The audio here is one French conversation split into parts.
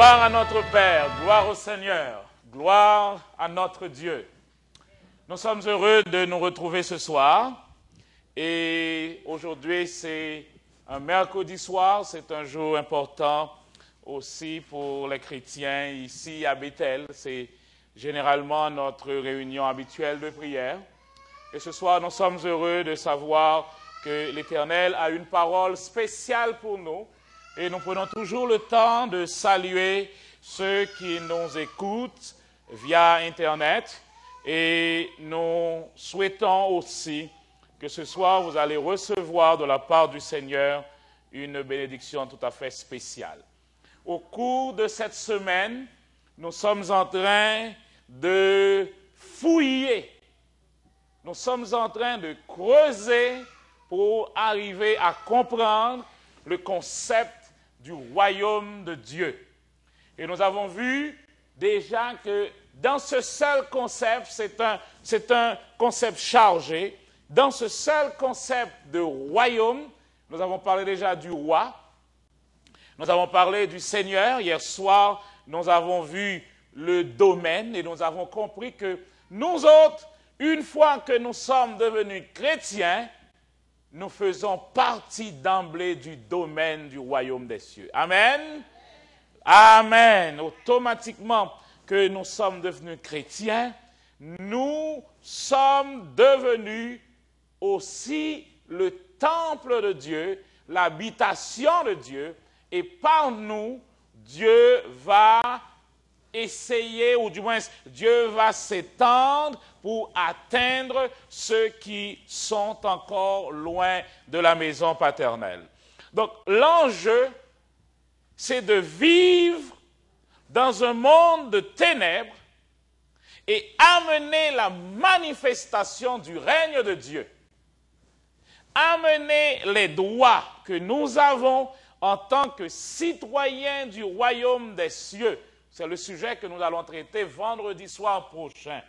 Gloire à notre Père, gloire au Seigneur, gloire à notre Dieu. Nous sommes heureux de nous retrouver ce soir et aujourd'hui c'est un mercredi soir, c'est un jour important aussi pour les chrétiens ici à Bethel. C'est généralement notre réunion habituelle de prière. Et ce soir, nous sommes heureux de savoir que l'Éternel a une parole spéciale pour nous. Et nous prenons toujours le temps de saluer ceux qui nous écoutent via Internet. Et nous souhaitons aussi que ce soir, vous allez recevoir de la part du Seigneur une bénédiction tout à fait spéciale. Au cours de cette semaine, nous sommes en train de fouiller. Nous sommes en train de creuser pour arriver à comprendre le concept du royaume de Dieu. Et nous avons vu déjà que dans ce seul concept, c'est un concept chargé. Dans ce seul concept de royaume, nous avons parlé déjà du roi, nous avons parlé du Seigneur. Hier soir, nous avons vu le domaine et nous avons compris que nous autres, une fois que nous sommes devenus chrétiens, nous faisons partie d'emblée du domaine du royaume des cieux. Amen. Amen. Automatiquement que nous sommes devenus chrétiens, nous sommes devenus aussi le temple de Dieu, l'habitation de Dieu, et par nous, Dieu va essayer, ou du moins Dieu va s'étendre pour atteindre ceux qui sont encore loin de la maison paternelle. Donc l'enjeu, c'est de vivre dans un monde de ténèbres et amener la manifestation du règne de Dieu. Amener les droits que nous avons en tant que citoyens du royaume des cieux. C'est le sujet que nous allons traiter vendredi soir prochain.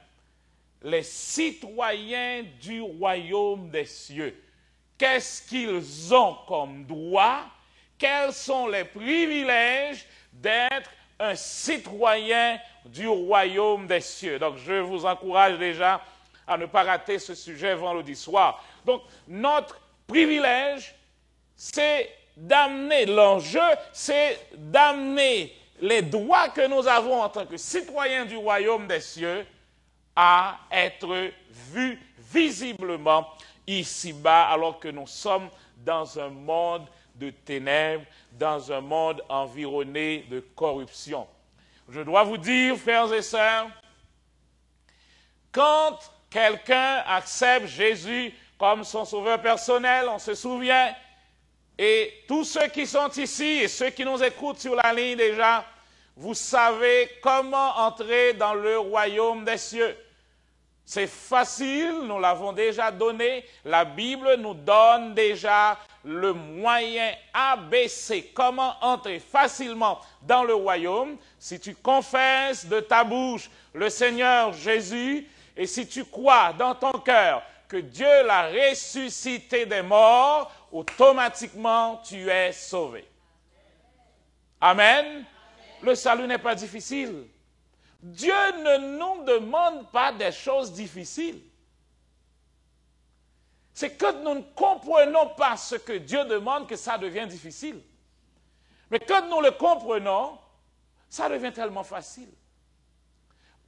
Les citoyens du royaume des cieux. Qu'est-ce qu'ils ont comme droit? Quels sont les privilèges d'être un citoyen du royaume des cieux? Donc, je vous encourage déjà à ne pas rater ce sujet vendredi soir. Donc, notre privilège, c'est d'amener, l'enjeu, c'est d'amener les droits que nous avons en tant que citoyens du royaume des cieux à être vus visiblement ici-bas, alors que nous sommes dans un monde de ténèbres, dans un monde environné de corruption. Je dois vous dire, frères et sœurs, quand quelqu'un accepte Jésus comme son sauveur personnel, on se souvient, et tous ceux qui sont ici et ceux qui nous écoutent sur la ligne déjà, vous savez comment entrer dans le royaume des cieux. C'est facile, nous l'avons déjà donné. La Bible nous donne déjà le moyen ABC. Comment entrer facilement dans le royaume? Si tu confesses de ta bouche le Seigneur Jésus et si tu crois dans ton cœur que Dieu l'a ressuscité des morts, automatiquement tu es sauvé. Amen. Le salut n'est pas difficile. Dieu ne nous demande pas des choses difficiles. C'est que nous ne comprenons pas ce que Dieu demande que ça devient difficile. Mais quand nous le comprenons, ça devient tellement facile.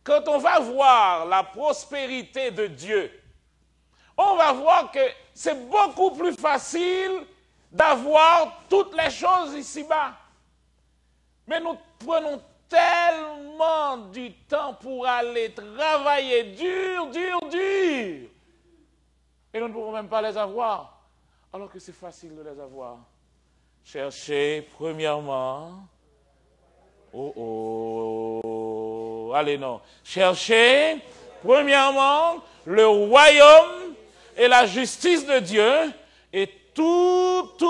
Quand on va voir la prospérité de Dieu, on va voir que c'est beaucoup plus facile d'avoir toutes les choses ici-bas. Mais nous prenons tellement du temps pour aller travailler dur. Et nous ne pouvons même pas les avoir, alors que c'est facile de les avoir. Cherchez premièrement. Allez, non. Cherchez premièrement le royaume et la justice de Dieu et toutes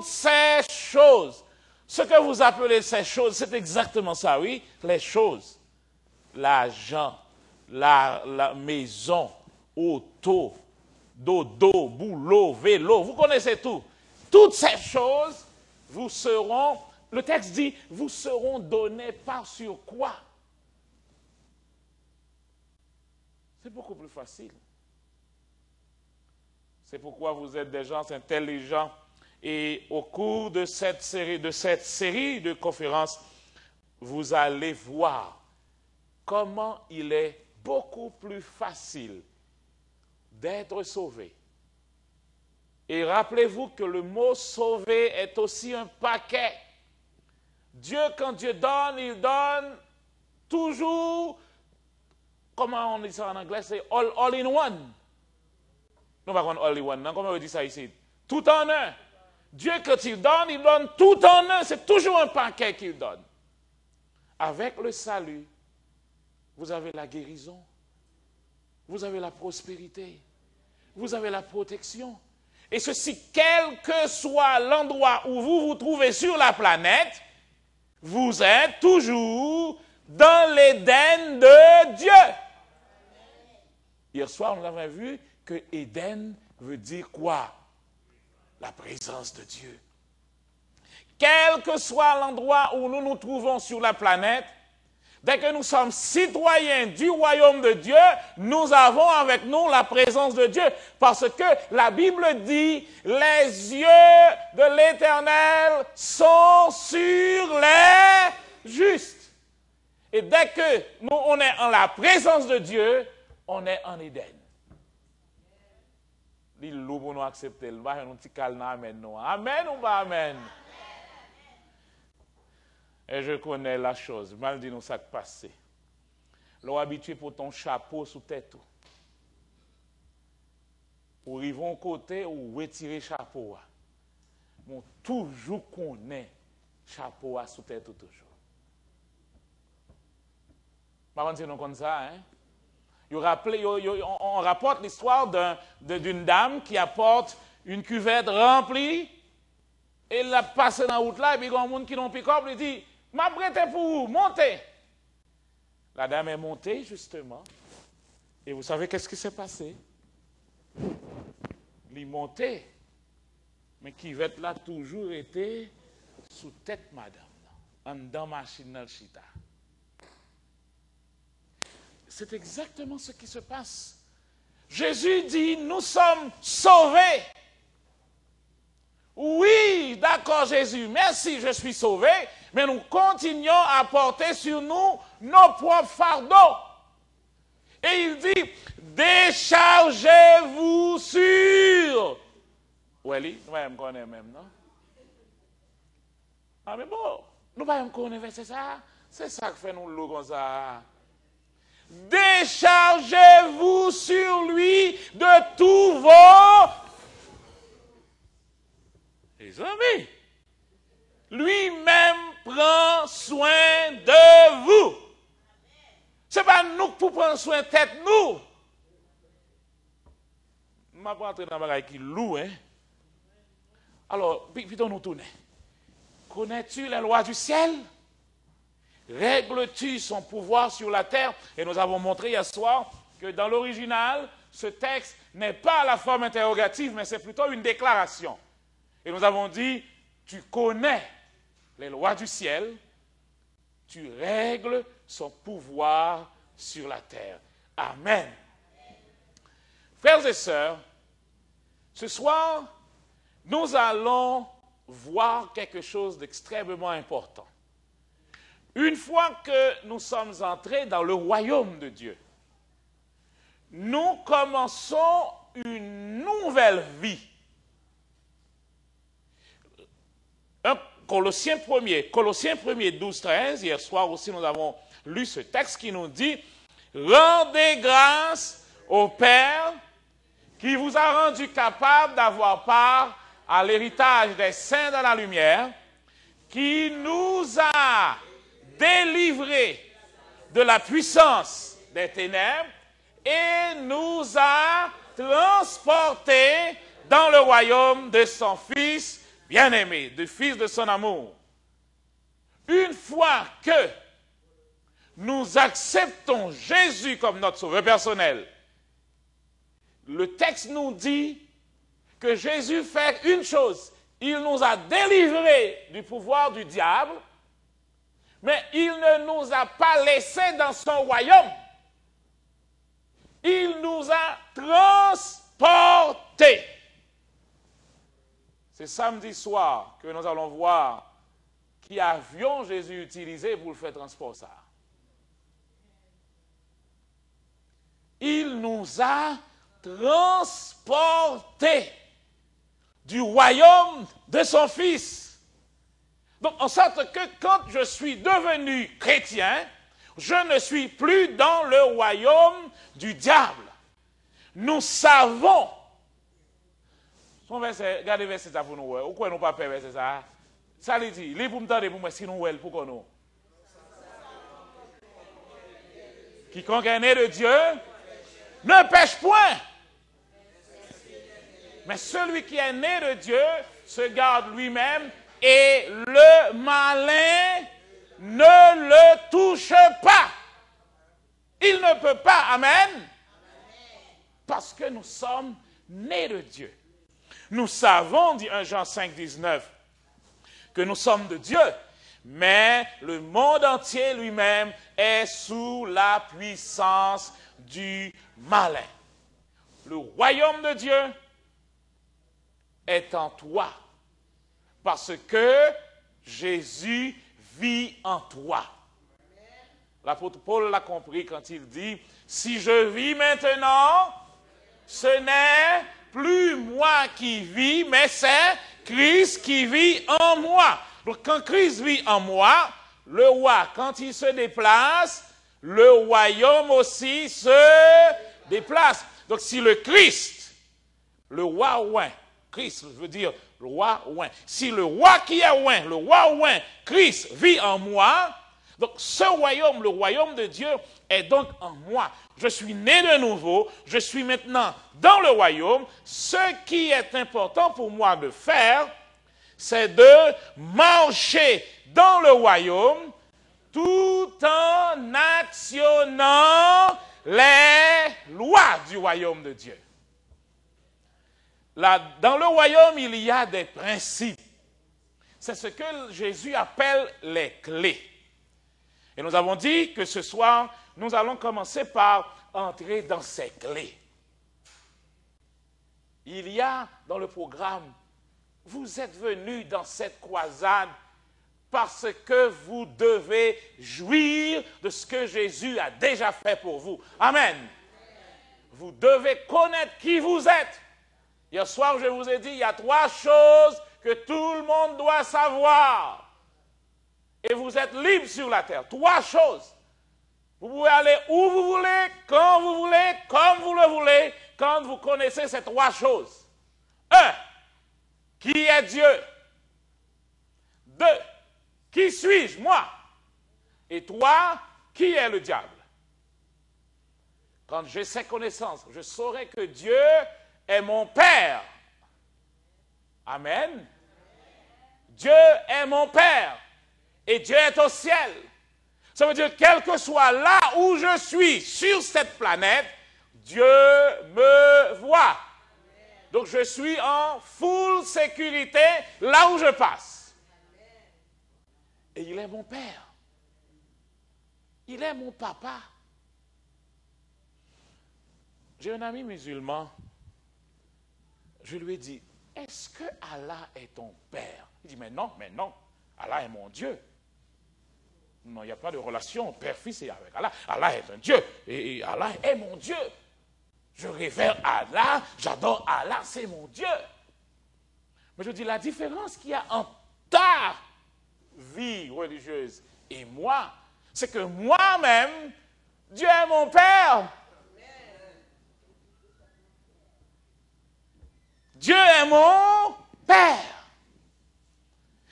ces choses. Ce que vous appelez ces choses, c'est exactement ça, oui, les choses. L'argent, la maison, auto, dodo, boulot, vélo, vous connaissez tout. Toutes ces choses vous seront Le texte dit, vous seront donnés par sur quoi? C'est beaucoup plus facile. C'est pourquoi vous êtes des gens intelligents. Et au cours de cette série de conférences, vous allez voir comment il est beaucoup plus facile d'être sauvé. Et rappelez-vous que le mot sauver est aussi un paquet. Dieu, quand Dieu donne, il donne toujours, comment on dit ça en anglais, c'est all in one. Non, pas all in one, non, comment on dit ça ici? Tout en un. Dieu, quand il donne tout en un. C'est toujours un paquet qu'il donne. Avec le salut, vous avez la guérison, vous avez la prospérité, vous avez la protection. Et ceci, quel que soit l'endroit où vous vous trouvez sur la planète, vous êtes toujours dans l'Éden de Dieu. Hier soir, nous avons vu que Éden veut dire quoi? La présence de Dieu. Quel que soit l'endroit où nous nous trouvons sur la planète, dès que nous sommes citoyens du royaume de Dieu, nous avons avec nous la présence de Dieu. Parce que la Bible dit, les yeux de l'Éternel sont sur les justes. Et dès que nous, on est en la présence de Dieu, on est en Éden. Il loue pour nous accepter. Amen ou pas amen? Et je connais la chose. Mal dit nous ça qui passe. L'on habitué pour ton chapeau sous tête. Ou rivons côté ou retirer chapeau. Bon, toujours connaît chapeau sous tête toujours. Pas si nous comme ça, hein? On rapporte l'histoire d'une dame qui apporte une cuvette remplie et elle la passe dans la route là et puis il y a un monde qui n'ont pick-up, il dit m'a prêté pour vous, montez. La dame est montée justement et vous savez qu'est-ce qui s'est passé? Elle est montée, mais cuvette là toujours été sous tête madame, en dans machine dans le chita. C'est exactement ce qui se passe. Jésus dit, nous sommes sauvés. Oui, d'accord Jésus, merci, je suis sauvé, mais nous continuons à porter sur nous nos propres fardeaux. Et il dit, déchargez-vous sur... Oui, nous ne connaissons même, non? Ah, mais bon, nous ne connaissons pas, c'est ça? C'est ça qui fait nous le comme ça. Déchargez-vous sur lui de tous vos amis. Lui-même prend soin de vous. Ce n'est pas nous pour prendre soin de tête, nous. Je ne vais pas entrer dans le bagage qui loue. Hein? Alors, plutôt nous tourner. Connais-tu les lois du ciel? Règles-tu son pouvoir sur la terre? Et nous avons montré hier soir que dans l'original, ce texte n'est pas la forme interrogative, mais c'est plutôt une déclaration. Et nous avons dit, tu connais les lois du ciel, tu règles son pouvoir sur la terre. Amen. Frères et sœurs, ce soir, nous allons voir quelque chose d'extrêmement important. Une fois que nous sommes entrés dans le royaume de Dieu, nous commençons une nouvelle vie. Colossiens 1er, 12, 13, hier soir aussi nous avons lu ce texte qui nous dit « Rendez grâce au Père qui vous a rendu capable d'avoir part à l'héritage des saints dans la lumière, qui nous a délivrés de la puissance des ténèbres et nous a transportés dans le royaume de son Fils bien-aimé, du Fils de son amour. » Une fois que nous acceptons Jésus comme notre sauveur personnel, le texte nous dit que Jésus fait une chose, Il nous a délivrés du pouvoir du diable, mais il ne nous a pas laissés dans son royaume. Il nous a transportés. C'est samedi soir que nous allons voir qui avion Jésus utilisé pour le faire transporter ça. Il nous a transportés du royaume de son Fils. Donc, en sorte que quand je suis devenu chrétien, je ne suis plus dans le royaume du diable. Nous savons. Son verset, regardez verset ça pour nous. Pourquoi nous pas faire verset ça? Ça lui dit, les pour me tendre pour moi, si nous voyons, pourquoi nous? Quiconque est né de Dieu ne pêche point. Mais celui qui est né de Dieu se garde lui-même et le malin ne le touche pas. Il ne peut pas. Amen. Parce que nous sommes nés de Dieu. Nous savons, dit 1 Jean 5, 19, que nous sommes de Dieu, mais le monde entier lui-même est sous la puissance du malin. Le royaume de Dieu est en toi, parce que Jésus vit en toi. L'apôtre Paul l'a compris quand il dit, si je vis maintenant, ce n'est plus moi qui vis, mais c'est Christ qui vit en moi. Donc quand Christ vit en moi, le roi, quand il se déplace, le royaume aussi se déplace. Donc si le Christ, le roi oint, Christ veut dire le roi oint. Si le roi qui est oint, le roi oint, Christ vit en moi, donc ce royaume, le royaume de Dieu, est donc en moi. Je suis né de nouveau, je suis maintenant dans le royaume. Ce qui est important pour moi de faire, c'est de marcher dans le royaume tout en actionnant les lois du royaume de Dieu. Là, dans le royaume, il y a des principes. C'est ce que Jésus appelle les clés. Et nous avons dit que ce soir, nous allons commencer par entrer dans ces clés. Il y a dans le programme, vous êtes venus dans cette croisade parce que vous devez jouir de ce que Jésus a déjà fait pour vous. Amen. Vous devez connaître qui vous êtes. Hier soir, je vous ai dit, il y a 3 choses que tout le monde doit savoir. Et vous êtes libre sur la terre. 3 choses. Vous pouvez aller où vous voulez, quand vous voulez, comme vous le voulez, quand vous connaissez ces 3 choses. 1. Qui est Dieu? 2. Qui suis-je, moi? Et 3. Qui est le diable? Quand j'ai ces connaissances, je saurai que Dieu est mon Père. Amen. Dieu est mon Père. Et Dieu est au ciel. Ça veut dire, quel que soit là où je suis sur cette planète, Dieu me voit. Donc je suis en full sécurité là où je passe. Et il est mon Père. Il est mon papa. J'ai un ami musulman. Je lui ai dit, est-ce que Allah est ton Père? Il dit, mais non, Allah est mon Dieu. Non, il n'y a pas de relation père-fils avec Allah. Allah est un Dieu. Et Allah est mon Dieu. Je révère Allah, j'adore Allah, c'est mon Dieu. Mais je dis, la différence qu'il y a entre ta vie religieuse et moi, c'est que moi-même, Dieu est mon Père. Dieu est mon Père.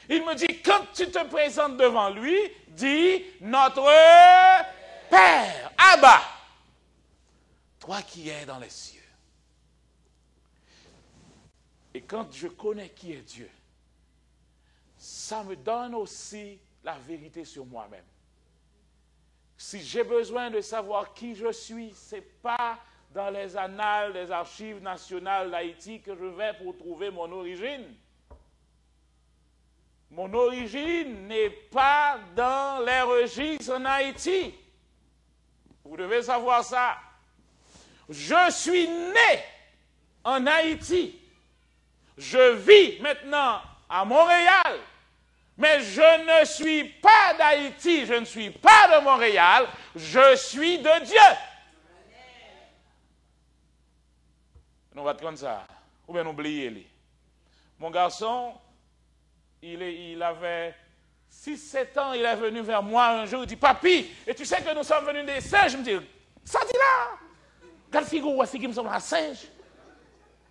Il me dit, quand tu te présentes devant lui, dis notre Père, Abba, toi qui es dans les cieux. Et quand je connais qui est Dieu, ça me donne aussi la vérité sur moi-même. Si j'ai besoin de savoir qui je suis, ce n'est pas dans les annales des archives nationales d'Haïti que je vais pour trouver mon origine. mon origine n'est pas dans les registres en Haïti. Vous devez savoir ça. Je suis né en Haïti. Je vis maintenant à Montréal. Mais je ne suis pas d'Haïti, je ne suis pas de Montréal, je suis de Dieu. On va prendre ça. Ou bien oublier. Mon garçon, il avait 6-7 ans, il est venu vers moi un jour, il dit, papi, et tu sais que nous sommes venus des singes? Je me dis, ça dit là, quelle figure ou figure me semble un singe?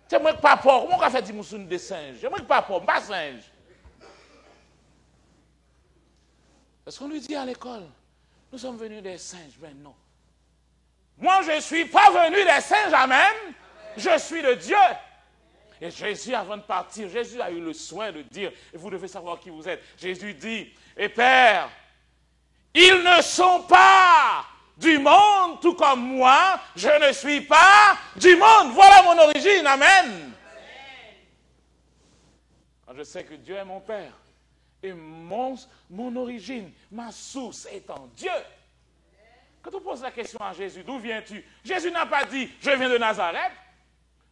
C'est moi qui pas pauvre, comment on a fait dire que des singes? C'est moi qui pas pauvre, pas singe. Est-ce qu'on lui dit à l'école, nous sommes venus des singes? Ben non. Moi, je ne suis pas venu des singes, amen. Je suis de Dieu. Et Jésus, avant de partir, Jésus a eu le soin de dire, et vous devez savoir qui vous êtes. Jésus dit, et Père, ils ne sont pas du monde, tout comme moi, je ne suis pas du monde. Voilà mon origine, amen. Alors, je sais que Dieu est mon Père. Et mon origine, ma source est en Dieu. Quand on pose la question à Jésus, d'où viens-tu? Jésus n'a pas dit, je viens de Nazareth.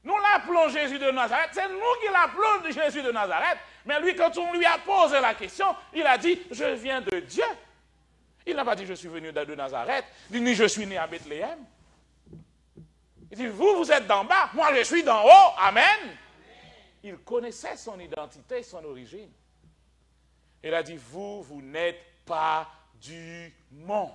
Nous l'appelons Jésus de Nazareth. C'est nous qui l'appelons Jésus de Nazareth. Mais lui, quand on lui a posé la question, il a dit, je viens de Dieu. Il n'a pas dit, je suis venu de Nazareth, ni je suis né à Bethléem. Il dit, vous êtes d'en bas, moi je suis d'en haut. Amen. Il connaissait son identité, son origine. Il a dit, vous n'êtes pas du monde.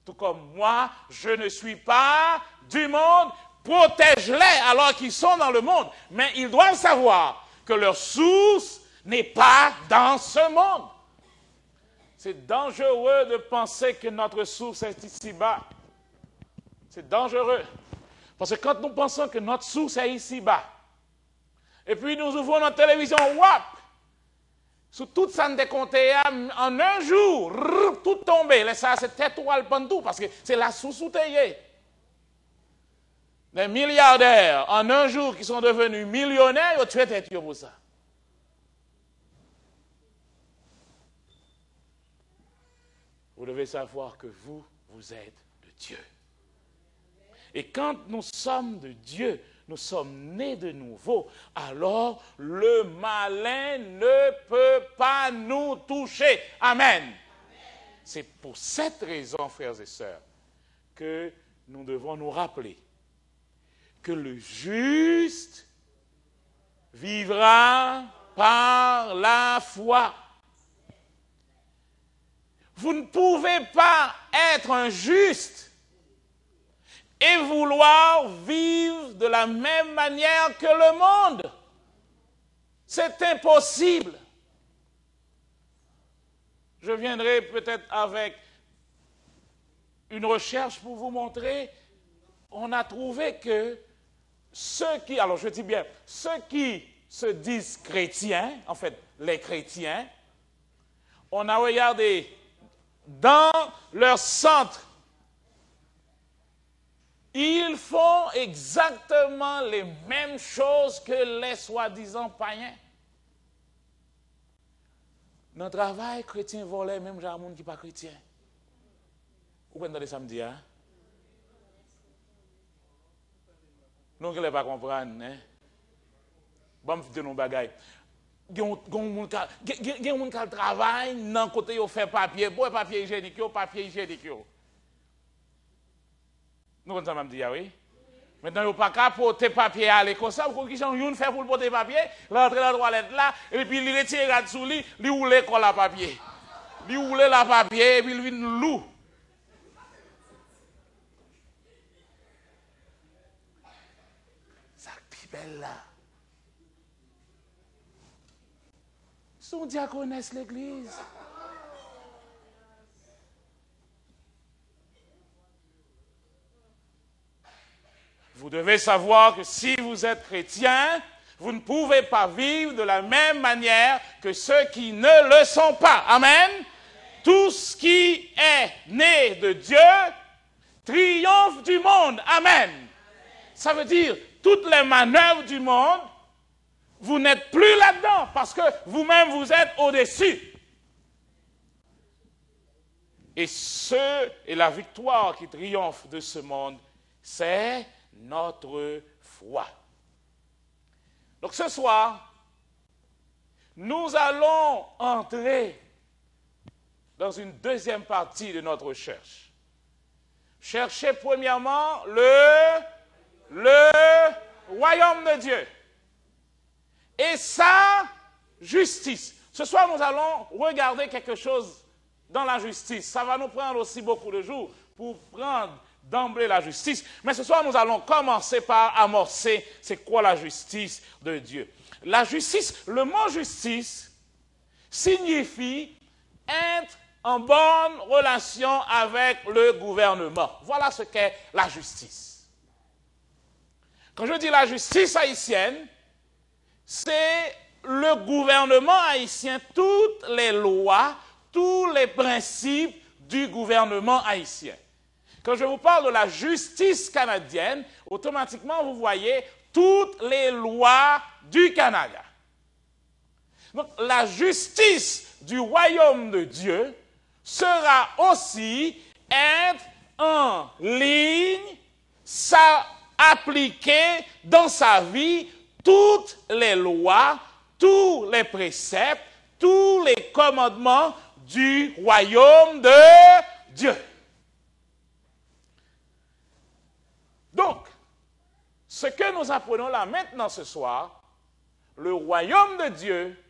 Tout comme moi, je ne suis pas du monde. Protège-les alors qu'ils sont dans le monde. Mais ils doivent savoir que leur source n'est pas dans ce monde. C'est dangereux de penser que notre source est ici-bas. C'est dangereux. Parce que quand nous pensons que notre source est ici-bas, et puis nous ouvrons notre télévision, wap, sous toute ça décompté, en un jour, tout tombé. Là, ça, c'est tête ou alpandou, parce que c'est la source où t'es. Les milliardaires, en un jour, qui sont devenus millionnaires, ils ont tué tête pour ça. Vous devez savoir que vous êtes de Dieu. Et quand nous sommes de Dieu, nous sommes nés de nouveau, alors le malin ne peut pas nous toucher. Amen. Amen. C'est pour cette raison, frères et sœurs, que nous devons nous rappeler que le juste vivra par la foi. Vous ne pouvez pas être un juste et vouloir vivre de la même manière que le monde. C'est impossible. Je viendrai peut-être avec une recherche pour vous montrer. On a trouvé que ceux qui, alors je dis bien, ceux qui se disent chrétiens, en fait, les chrétiens, on a regardé dans leur centre, ils font exactement les mêmes choses que les soi-disant païens. Dans le travail, chrétien volait, même genre monde qui n'est pas chrétien. Vous comprenez samedi, hein? Nous ne pouvons pas comprendre, hein? Bon, je vais vous dire il y a des gens qui travaillent dans le côté où fait papier, pour papier hygiénique, papier hygiénique. Nous comprenons ça, dire, oui? Maintenant, il n'y a pas qu'à porter papier à l'école. Ça, vous qui sont fait pour porter papier, l'entrée dans la toilette là, et puis il retire la sous lui, il ouvre l'école à papier. Il ouvre la papier, et puis il vient loup. Ça, c'est belle là. Son diaconesse l'église. Vous devez savoir que si vous êtes chrétien, vous ne pouvez pas vivre de la même manière que ceux qui ne le sont pas. Amen. Tout ce qui est né de Dieu triomphe du monde. Amen. Ça veut dire toutes les manœuvres du monde vous n'êtes plus là-dedans parce que vous-même vous êtes au-dessus. Et la victoire qui triomphe de ce monde, c'est notre foi. Donc ce soir, nous allons entrer dans une deuxième partie de notre recherche. Chercher premièrement le royaume de Dieu et sa justice. Ce soir, nous allons regarder quelque chose dans la justice. Ça va nous prendre aussi beaucoup de jours pour prendre d'emblée la justice. Mais ce soir, nous allons commencer par amorcer c'est quoi la justice de Dieu. La justice, le mot justice signifie être en bonne relation avec le gouvernement. Voilà ce qu'est la justice. Quand je dis la justice haïtienne, c'est le gouvernement haïtien, toutes les lois, tous les principes du gouvernement haïtien. Quand je vous parle de la justice canadienne, automatiquement vous voyez toutes les lois du Canada. Donc la justice du royaume de Dieu sera aussi être en ligne, appliquer dans sa vie toutes les lois, tous les préceptes, tous les commandements du royaume de Dieu. Donc, ce que nous apprenons là maintenant ce soir, le royaume de Dieu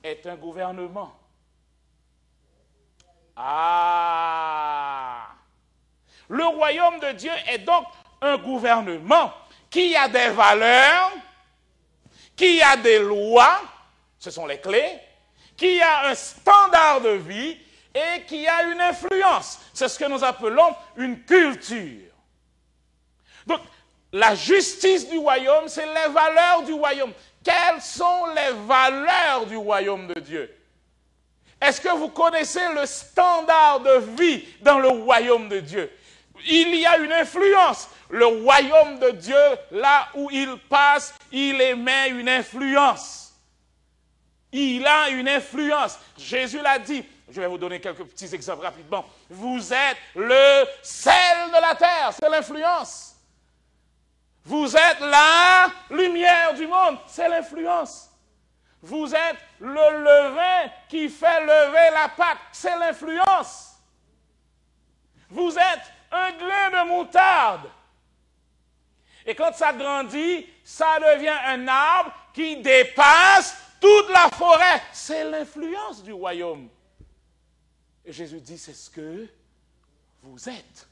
est un gouvernement. Ah! Le royaume de Dieu est donc un gouvernement qui a des valeurs, qui a des lois, ce sont les clés, qui a un standard de vie et qui a une influence. C'est ce que nous appelons une culture. Donc, la justice du royaume, c'est les valeurs du royaume. Quelles sont les valeurs du royaume de Dieu? Est-ce que vous connaissez le standard de vie dans le royaume de Dieu? Il y a une influence. Le royaume de Dieu, là où il passe, il émet une influence. Il a une influence. Jésus l'a dit. Je vais vous donner quelques petits exemples rapidement. Vous êtes le sel de la terre, c'est l'influence. Vous êtes la lumière du monde, c'est l'influence. Vous êtes le levain qui fait lever la pâte, c'est l'influence. Vous êtes un grain de moutarde. Et quand ça grandit, ça devient un arbre qui dépasse toute la forêt. C'est l'influence du royaume. Et Jésus dit, c'est ce que vous êtes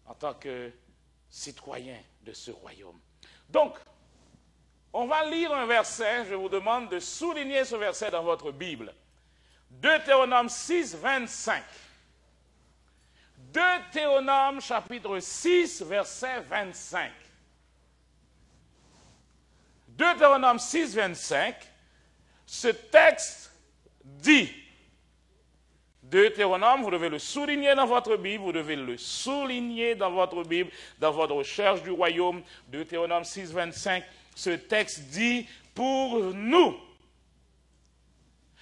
en tant que citoyen de ce royaume. Donc, on va lire un verset, je vous demande de souligner ce verset dans votre Bible. Deutéronome 6, 25. Deutéronome chapitre 6, verset 25. Deutéronome 6, 25, ce texte dit, Deutéronome, vous devez le souligner dans votre Bible, vous devez le souligner dans votre Bible, dans votre recherche du royaume, Deutéronome 6, 25, ce texte dit, pour nous,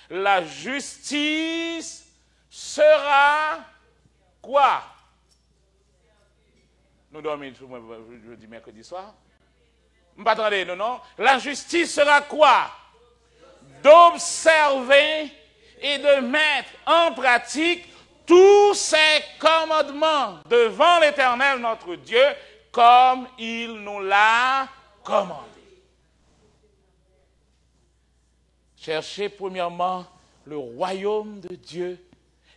la justice sera quoi? Nous dormons jeudi, mercredi soir. Attendez, non. La justice sera quoi? D'observer et de mettre en pratique tous ces commandements devant l'Éternel notre Dieu, comme il nous l'a commandé. Cherchez premièrement le royaume de Dieu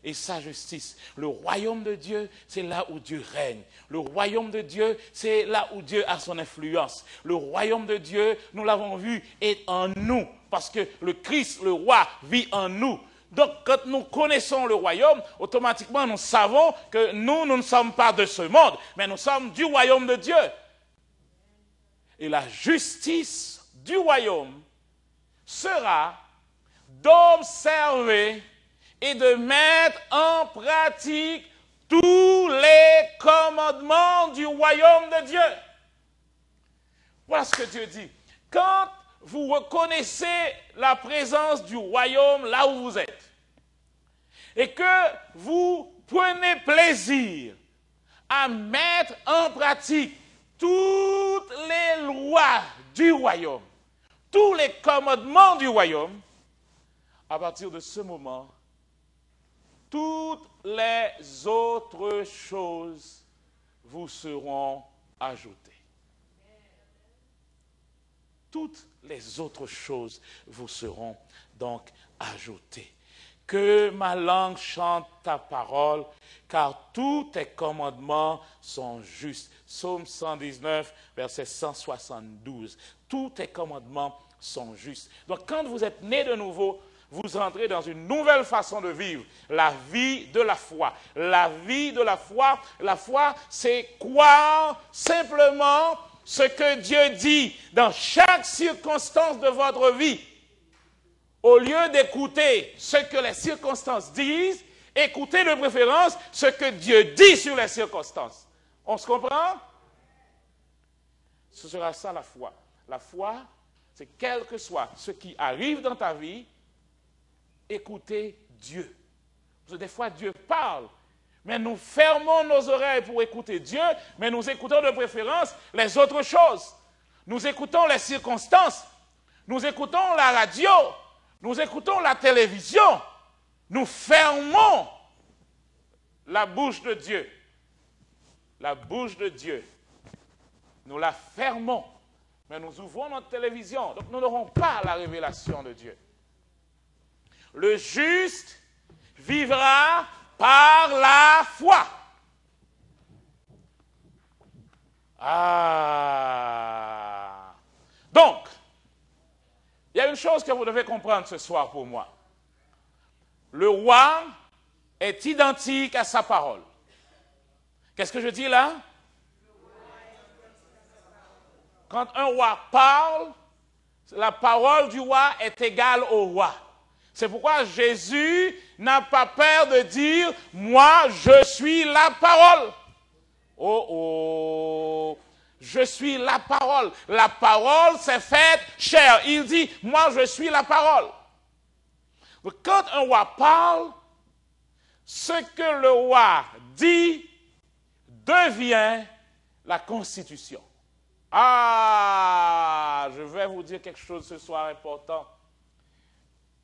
et sa justice. Le royaume de Dieu, c'est là où Dieu règne. Le royaume de Dieu, c'est là où Dieu a son influence. Le royaume de Dieu, nous l'avons vu, est en nous, parce que le Christ, le roi, vit en nous. Donc, quand nous connaissons le royaume, automatiquement, nous savons que nous ne sommes pas de ce monde, mais nous sommes du royaume de Dieu. Et la justice du royaume sera d'observer et de mettre en pratique tous les commandements du royaume de Dieu. Voilà ce que Dieu dit. Quand vous reconnaissez la présence du royaume là où vous êtes et que vous prenez plaisir à mettre en pratique toutes les lois du royaume, tous les commandements du royaume, à partir de ce moment, toutes les autres choses vous seront ajoutées. Toutes les autres choses vous seront donc ajoutées. Que ma langue chante ta parole, car tous tes commandements sont justes. Psaume 119, verset 172. Tous tes commandements sont justes. Donc quand vous êtes né de nouveau, vous entrez dans une nouvelle façon de vivre, la vie de la foi. La vie de la foi, c'est croire simplement ce que Dieu dit dans chaque circonstance de votre vie. Au lieu d'écouter ce que les circonstances disent, écoutez de préférence ce que Dieu dit sur les circonstances. On se comprend? Ce sera ça la foi. La foi, c'est quel que soit ce qui arrive dans ta vie, écoutez Dieu. Parce que des fois, Dieu parle, mais nous fermons nos oreilles pour écouter Dieu, mais nous écoutons de préférence les autres choses. Nous écoutons les circonstances, nous écoutons la radio, nous écoutons la télévision. Nous fermons la bouche de Dieu. La bouche de Dieu. Nous la fermons, mais nous ouvrons notre télévision. Donc nous n'aurons pas la révélation de Dieu. Le juste vivra par la foi. Ah. Donc, il y a une chose que vous devez comprendre ce soir pour moi. Le roi est identique à sa parole. Qu'est-ce que je dis là? Quand un roi parle, la parole du roi est égale au roi. C'est pourquoi Jésus n'a pas peur de dire « Moi, je suis la parole ». Oh, oh, je suis la parole. La parole s'est faite chair. Il dit « Moi, je suis la parole ». Quand un roi parle, ce que le roi dit devient la constitution. Ah, je vais vous dire quelque chose ce soir important.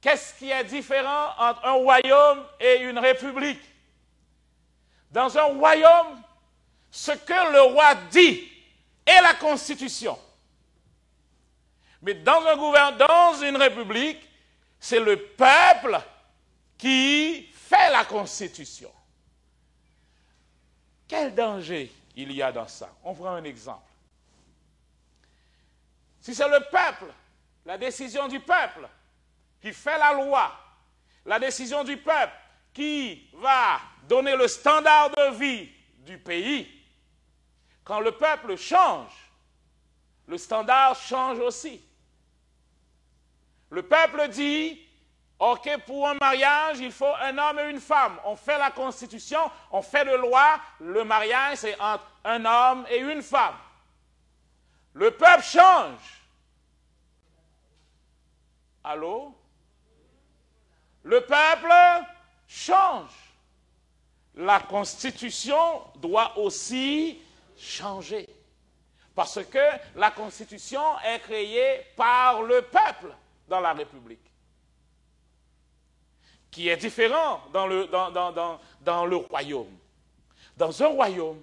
Qu'est-ce qui est différent entre un royaume et une république? Dans un royaume, ce que le roi dit est la constitution. Mais dans une république, c'est le peuple qui fait la constitution. Quel danger il y a dans ça? On prend un exemple. Si c'est le peuple, la décision du peuple qui fait la loi, la décision du peuple qui va donner le standard de vie du pays, quand le peuple change, le standard change aussi. Le peuple dit, OK, pour un mariage, il faut un homme et une femme. On fait la constitution, on fait de loi, le mariage, c'est entre un homme et une femme. Le peuple change. Allô? Le peuple change. La constitution doit aussi changer. Parce que la constitution est créée par le peuple dans la République, qui est différent dans le royaume. Dans un royaume,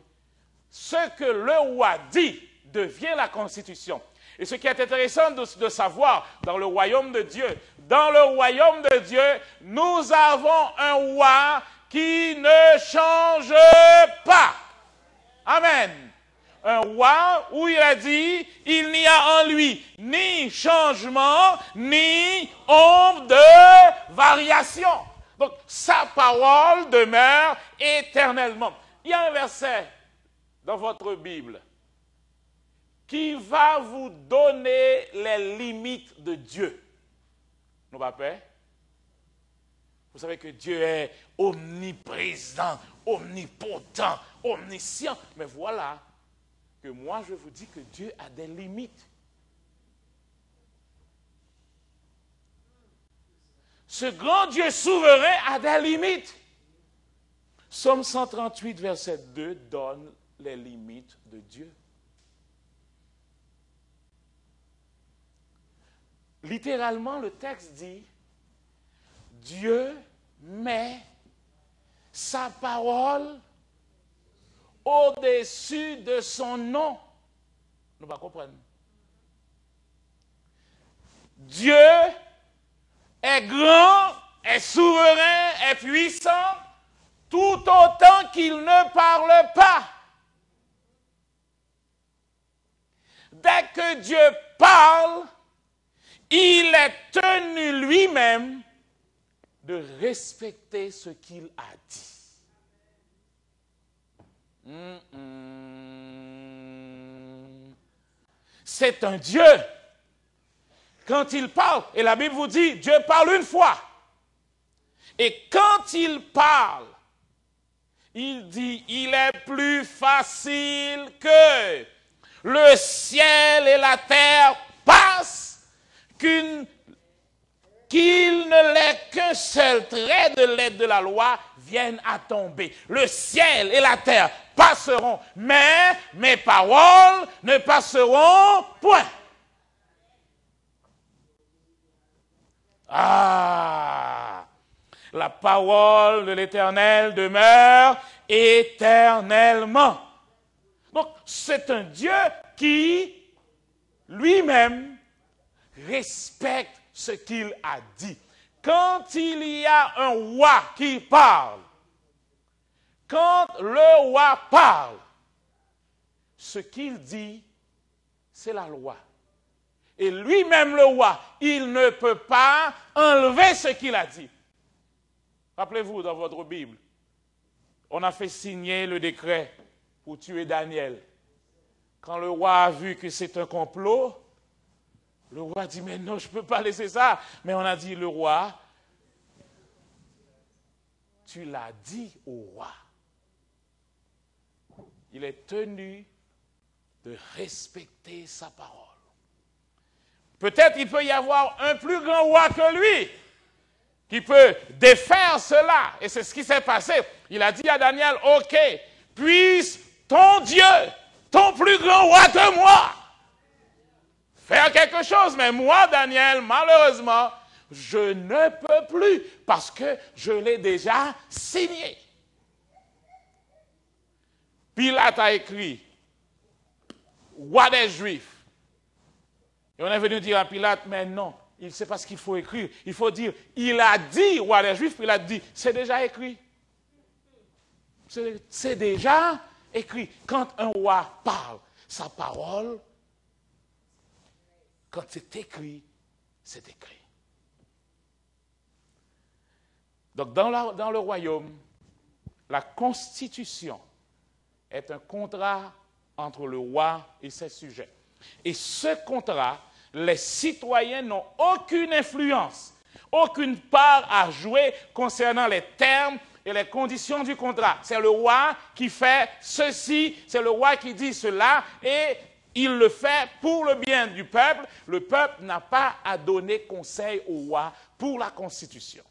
ce que le roi dit devient la constitution. Et ce qui est intéressant de savoir dans le royaume de Dieu, dans le royaume de Dieu, nous avons un roi qui ne change pas. Amen. Un roi où il a dit, il n'y a en lui ni changement, ni ombre de variation. Donc, sa parole demeure éternellement. Il y a un verset dans votre Bible qui va vous donner les limites de Dieu. Nous va paix? Vous savez que Dieu est omniprésent, omnipotent, omniscient. Mais voilà que moi je vous dis que Dieu a des limites. ce grand Dieu souverain a des limites. Psaume 138, verset 2 donne les limites de Dieu. Littéralement, le texte dit, Dieu met sa parole au-dessus de son nom. Nous ne comprenons pas. Dieu est grand, est souverain, est puissant, tout autant qu'il ne parle pas. Dès que Dieu parle, il est tenu lui-même de respecter ce qu'il a dit. C'est un Dieu. Quand il parle, et la Bible vous dit, Dieu parle une fois. Et quand il parle, il dit, il est plus facile que le ciel et la terre passent qu'il ne l'est qu'un seul trait de lettre de la loi vienne à tomber. Le ciel et la terre passeront, mais mes paroles ne passeront point. Ah! La parole de l'Éternel demeure éternellement. Donc, c'est un Dieu qui, lui-même, respecte ce qu'il a dit. Quand il y a un roi qui parle, quand le roi parle, ce qu'il dit, c'est la loi. Et lui-même, le roi, il ne peut pas enlever ce qu'il a dit. Rappelez-vous, dans votre Bible, on a fait signer le décret pour tuer Daniel. Quand le roi a vu que c'est un complot, le roi dit, mais non, je ne peux pas laisser ça. Mais on a dit, le roi, tu l'as dit au roi. Il est tenu de respecter sa parole. Peut-être il peut y avoir un plus grand roi que lui qui peut défaire cela. Et c'est ce qui s'est passé. Il a dit à Daniel, ok, puisse ton Dieu, ton plus grand roi que moi, faire quelque chose. Mais moi, Daniel, malheureusement, je ne peux plus parce que je l'ai déjà signé. Pilate a écrit, roi des Juifs. Et on est venu dire à Pilate, mais non, il ne sait pas ce qu'il faut écrire. Il faut dire, il a dit, roi des Juifs, Pilate dit, c'est déjà écrit. C'est déjà écrit. Quand un roi parle, sa parole, quand c'est écrit, c'est écrit. Donc dans le royaume, la constitution est un contrat entre le roi et ses sujets. Et ce contrat, les citoyens n'ont aucune influence, aucune part à jouer concernant les termes et les conditions du contrat. C'est le roi qui fait ceci, c'est le roi qui dit cela, et il le fait pour le bien du peuple. Le peuple n'a pas à donner conseil au roi pour la constitution.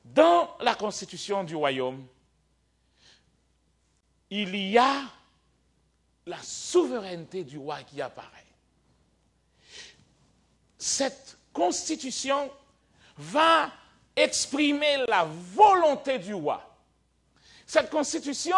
Dans la constitution du royaume, il y a la souveraineté du roi qui apparaît. Cette constitution va exprimer la volonté du roi. Cette constitution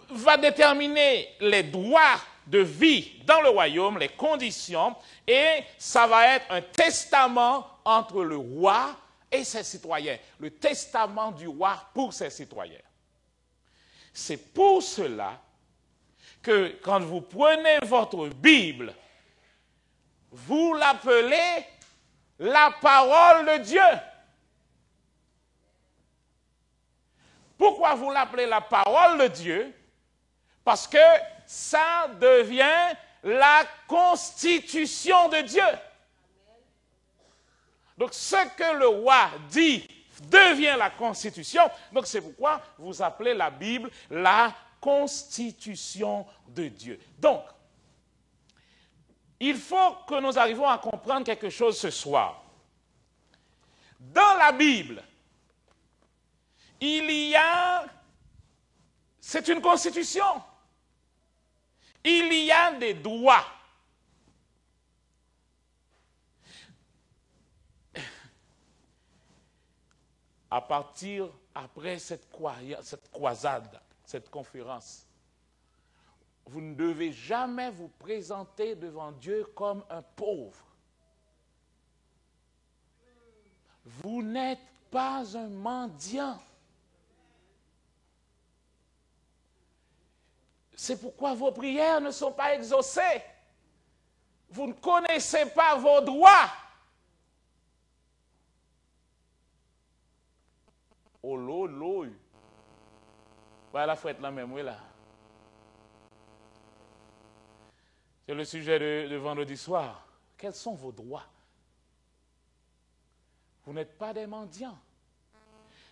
va déterminer les droits de vie dans le royaume, les conditions, et ça va être un testament entre le roi et ses citoyens. Le testament du roi pour ses citoyens. C'est pour cela que quand vous prenez votre Bible, vous l'appelez la parole de Dieu. Pourquoi vous l'appelez la parole de Dieu? Parce que ça devient la constitution de Dieu. Donc ce que le roi dit devient la constitution. Donc c'est pourquoi vous appelez la Bible la constitution de Dieu. Donc, il faut que nous arrivions à comprendre quelque chose ce soir. Dans la Bible, c'est une constitution. Il y a des droits. Après cette croisade, cette conférence, vous ne devez jamais vous présenter devant Dieu comme un pauvre. Vous n'êtes pas un mendiant. C'est pourquoi vos prières ne sont pas exaucées. Vous ne connaissez pas vos droits. Oh l'eau. Voilà, faut être la même, oui là. C'est le sujet de vendredi soir. Quels sont vos droits? Vous n'êtes pas des mendiants.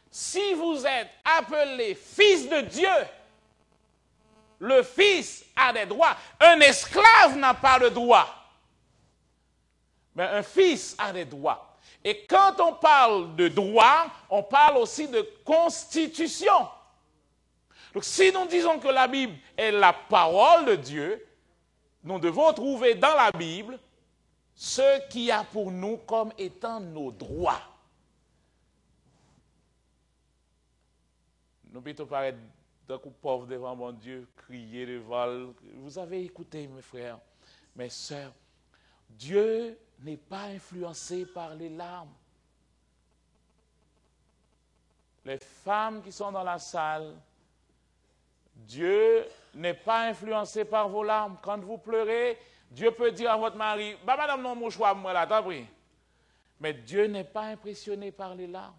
Si vous êtes appelés fils de Dieu, le fils a des droits. Un esclave n'a pas de droits. Mais un fils a des droits. Et quand on parle de droits, on parle aussi de constitution. Donc si nous disons que la Bible est la parole de Dieu, nous devons trouver dans la Bible ce qu'il y a pour nous comme étant nos droits. Nous plutôt paraître d'un coup pauvre devant mon Dieu, crier de vol. Vous avez écouté, mes frères, mes sœurs, Dieu n'est pas influencé par les larmes. Les femmes qui sont dans la salle, Dieu n'est pas influencé par vos larmes. Quand vous pleurez, Dieu peut dire à votre mari, bah madame non mon choix moi là, t'as pris. Mais Dieu n'est pas impressionné par les larmes.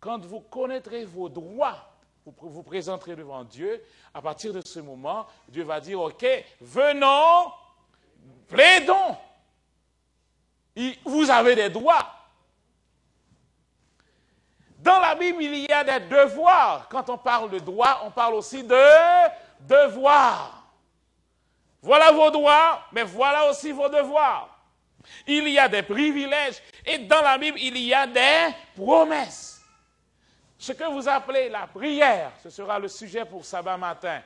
Quand vous connaîtrez vos droits, vous vous présenterez devant Dieu, à partir de ce moment, Dieu va dire, ok, venons, plaidons. Vous avez des droits. Dans la Bible, il y a des devoirs. Quand on parle de droits, on parle aussi de devoirs. Voilà vos droits, mais voilà aussi vos devoirs. Il y a des privilèges. Et dans la Bible, il y a des promesses. Ce que vous appelez la prière, ce sera le sujet pour sabbat matin.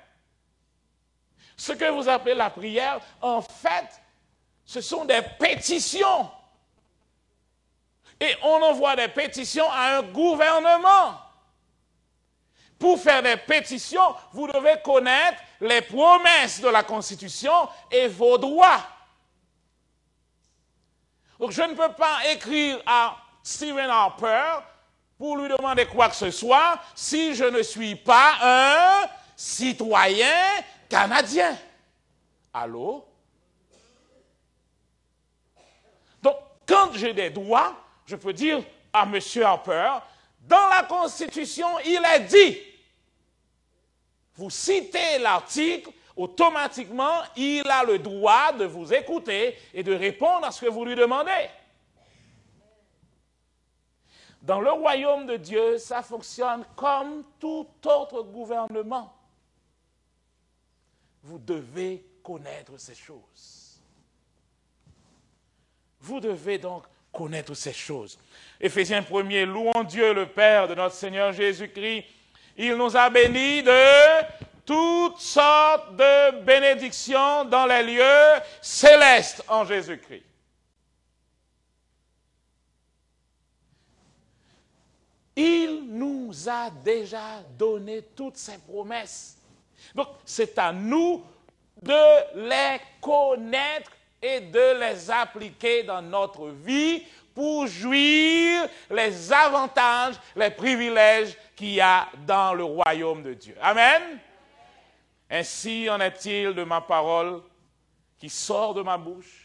Ce que vous appelez la prière, en fait, ce sont des pétitions. Et on envoie des pétitions à un gouvernement. Pour faire des pétitions, vous devez connaître les promesses de la Constitution et vos droits. Donc je ne peux pas écrire à Stephen Harper pour lui demander quoi que ce soit si je ne suis pas un citoyen canadien. Allô? Donc, quand j'ai des droits, je peux dire à M. Harper, dans la Constitution, il est dit, vous citez l'article, automatiquement, il a le droit de vous écouter et de répondre à ce que vous lui demandez. Dans le royaume de Dieu, ça fonctionne comme tout autre gouvernement. Vous devez connaître ces choses. Vous devez donc connaître ces choses. Éphésiens 1er, louons Dieu le Père de notre Seigneur Jésus-Christ. Il nous a bénis de toutes sortes de bénédictions dans les lieux célestes en Jésus-Christ. Il nous a déjà donné toutes ces promesses. Donc, c'est à nous de les connaître et de les appliquer dans notre vie pour jouir les avantages, les privilèges qu'il y a dans le royaume de Dieu. Amen. Ainsi en est-il de ma parole qui sort de ma bouche.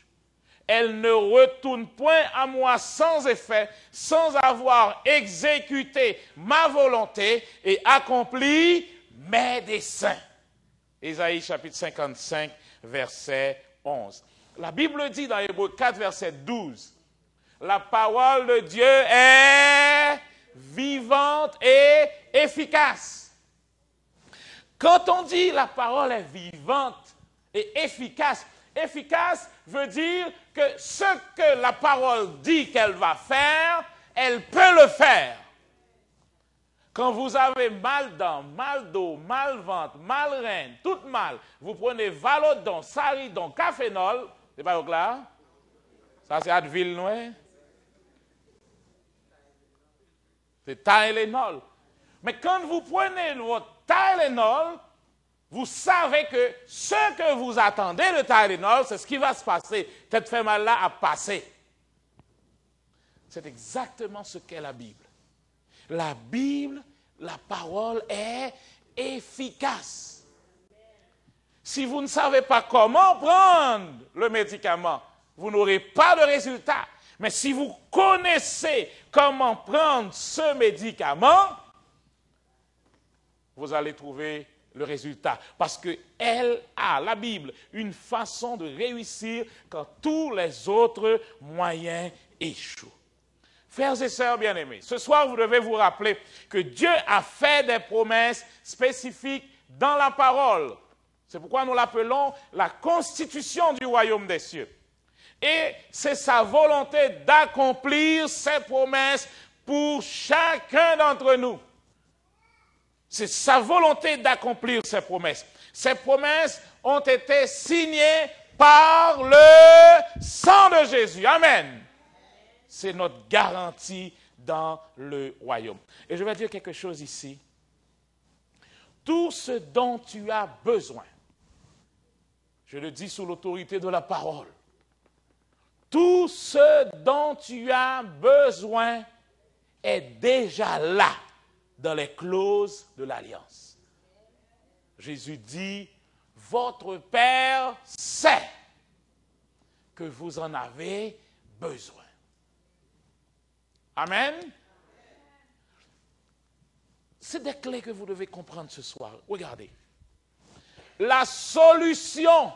Elle ne retourne point à moi sans effet, sans avoir exécuté ma volonté et accompli mes desseins. Ésaïe chapitre 55, verset 11. La Bible dit dans Hébreux 4, verset 12, la parole de Dieu est vivante et efficace. Quand on dit la parole est vivante et efficace, Efficace veut dire que ce que la parole dit qu'elle va faire, elle peut le faire. Quand vous avez mal dents, mal dos, mal ventre, mal rein, tout mal, vous prenez Valodon, Saridon, Cafénol, c'est pas clair? Ça c'est Advil, non? C'est Tylenol. Mais quand vous prenez votre Tylenol, vous savez que ce que vous attendez de Tylenol, c'est ce qui va se passer. Tête fait mal là à passer. C'est exactement ce qu'est la Bible. La Bible, la parole est efficace. Si vous ne savez pas comment prendre le médicament, vous n'aurez pas de résultat. Mais si vous connaissez comment prendre ce médicament, vous allez trouver le résultat. Parce qu'elle a, la Bible, une façon de réussir quand tous les autres moyens échouent. Frères et sœurs bien-aimés, ce soir, vous devez vous rappeler que Dieu a fait des promesses spécifiques dans la parole. C'est pourquoi nous l'appelons la constitution du royaume des cieux. Et c'est sa volonté d'accomplir ses promesses pour chacun d'entre nous. C'est sa volonté d'accomplir ses promesses. Ces promesses ont été signées par le sang de Jésus. Amen. C'est notre garantie dans le royaume. Et je vais dire quelque chose ici. Tout ce dont tu as besoin, je le dis sous l'autorité de la parole, tout ce dont tu as besoin est déjà là dans les clauses de l'alliance. Jésus dit, votre Père sait que vous en avez besoin. Amen. C'est des clés que vous devez comprendre ce soir. Regardez. La solution,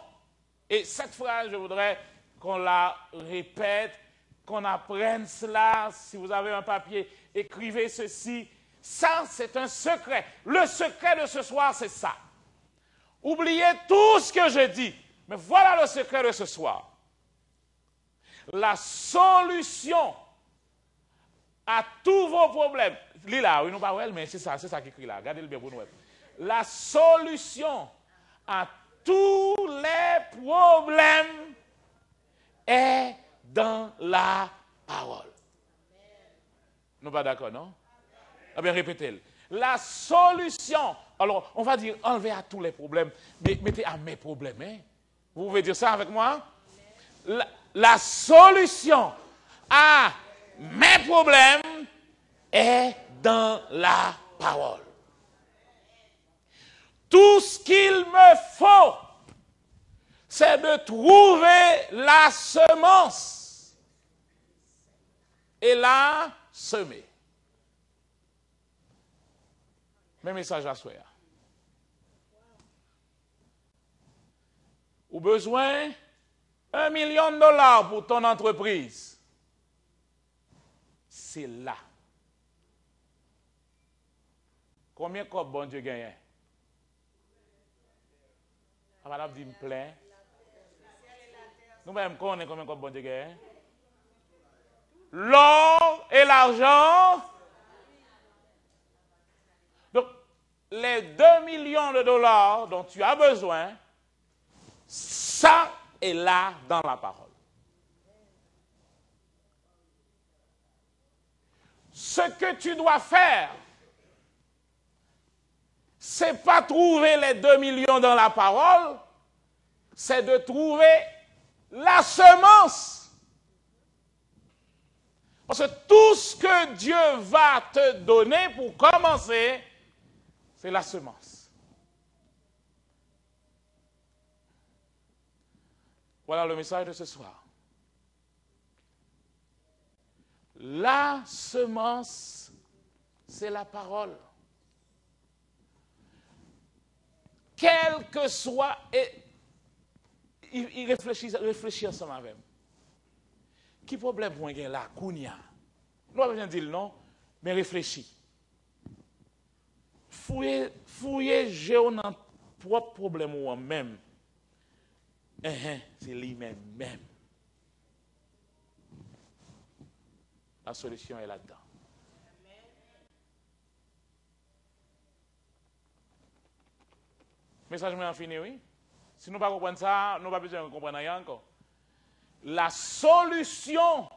et cette phrase, je voudrais qu'on la répète, qu'on apprenne cela. Si vous avez un papier, écrivez ceci. Ça, c'est un secret. Le secret de ce soir, c'est ça. Oubliez tout ce que je dis. Mais voilà le secret de ce soir. La solution à tous vos problèmes. Lila, oui, nous pas mais c'est ça qui écrit là. Regardez le bien pour nous. La solution à tous les problèmes est dans la parole. Nous pas d'accord, non? Eh bien, répétez-le. La solution, alors on va dire enlever à tous les problèmes, mais mettez à mes problèmes. Hein? Vous pouvez dire ça avec moi? La solution à mes problèmes est dans la parole. Tout ce qu'il me faut, c'est de trouver la semence et la semer. Mes messages à soi. Ou besoin $1 million pour ton entreprise. C'est là. Combien de bon Dieu gagne? Madame dit me plaît. Nous-mêmes connaissons combien de bon Dieu gagne? L'or et l'argent. Donc, les $2 millions dont tu as besoin, ça est là dans la parole. Ce que tu dois faire, c'est pas trouver les 2 millions dans la parole, c'est de trouver la semence. Parce que tout ce que Dieu va te donner pour commencer, c'est la semence. Voilà le message de ce soir. La semence, c'est la parole. Quel que soit, et il réfléchit ensemble avec moi. Qui problème pour moi là, Kounia? Nous avons bien dit non, mais réfléchis. Fouillez, j'ai un propre problème ou même. c'est lui-même. La solution est là-dedans. Message m'a fini, oui. Si nous ne comprenons pas ça, nous n'avons pas besoin de comprendre rien encore. La solution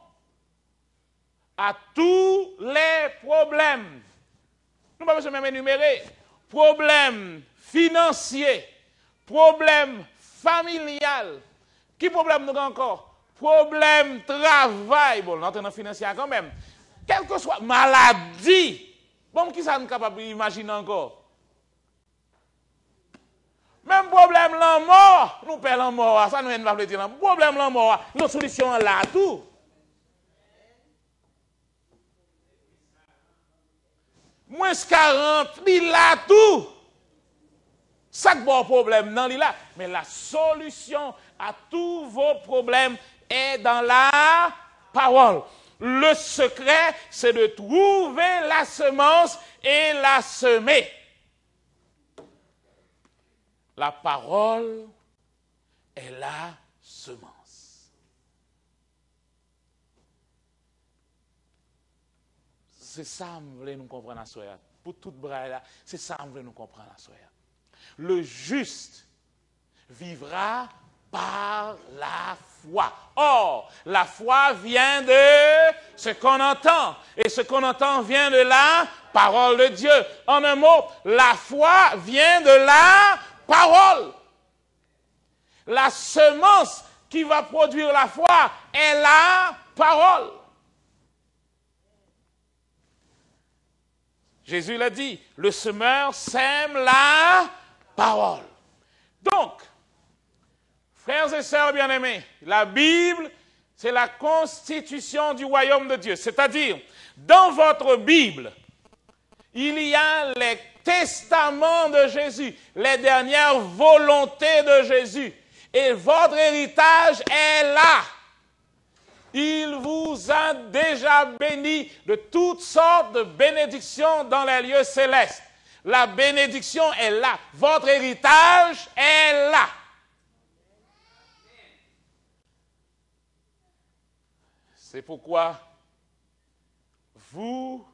à tous les problèmes, nous n'avons pas besoin même énumérer, problèmes financiers, problèmes familial. Qui problème nous encore? Problème travail. Bon, l'entraînement financier quand même. Quelle que soit maladie. Bon, qui ça nous capable d'imaginer encore? Même problème la mort, nous perdons la mort. Ça nous ne va pas dire. Problème la mort, nos solutions là tout. Moins 40, il là tout. Ça bon problème non, il là. Mais la solution à tous vos problèmes est dans la parole. Le secret, c'est de trouver la semence et la semer. La parole est la semence. C'est ça que nous voulons nous comprendre à soi. Pour toute braille là, c'est ça que nous voulons nous comprendre à soi. Le juste vivra par la foi. Or, la foi vient de ce qu'on entend. Et ce qu'on entend vient de la parole de Dieu. En un mot, la foi vient de la parole. La semence qui va produire la foi est la parole. Jésus l'a dit, le semeur sème la parole. Donc, frères et sœurs bien-aimés, la Bible, c'est la constitution du royaume de Dieu. C'est-à-dire, dans votre Bible, il y a les testaments de Jésus, les dernières volontés de Jésus. Et votre héritage est là. Il vous a déjà béni de toutes sortes de bénédictions dans les lieux célestes. La bénédiction est là. Votre héritage est là. C'est pourquoi vous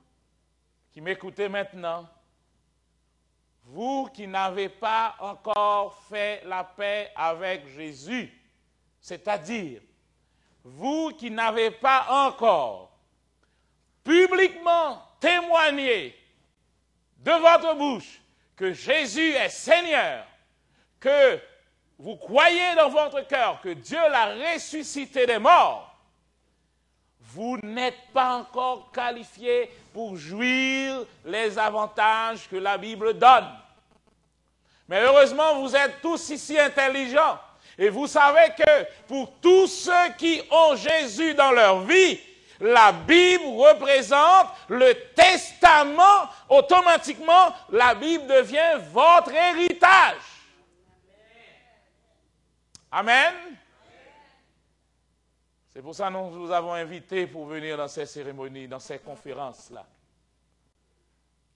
qui m'écoutez maintenant, vous qui n'avez pas encore fait la paix avec Jésus, c'est-à-dire vous qui n'avez pas encore publiquement témoigné de votre bouche que Jésus est Seigneur, que vous croyez dans votre cœur que Dieu l'a ressuscité des morts, vous n'êtes pas encore qualifié pour jouir les avantages que la Bible donne. Mais heureusement, vous êtes tous ici intelligents. Et vous savez que pour tous ceux qui ont Jésus dans leur vie, la Bible représente le testament. Automatiquement, la Bible devient votre héritage. Amen. C'est pour ça que nous vous avons invités pour venir dans ces cérémonies, dans ces conférences-là.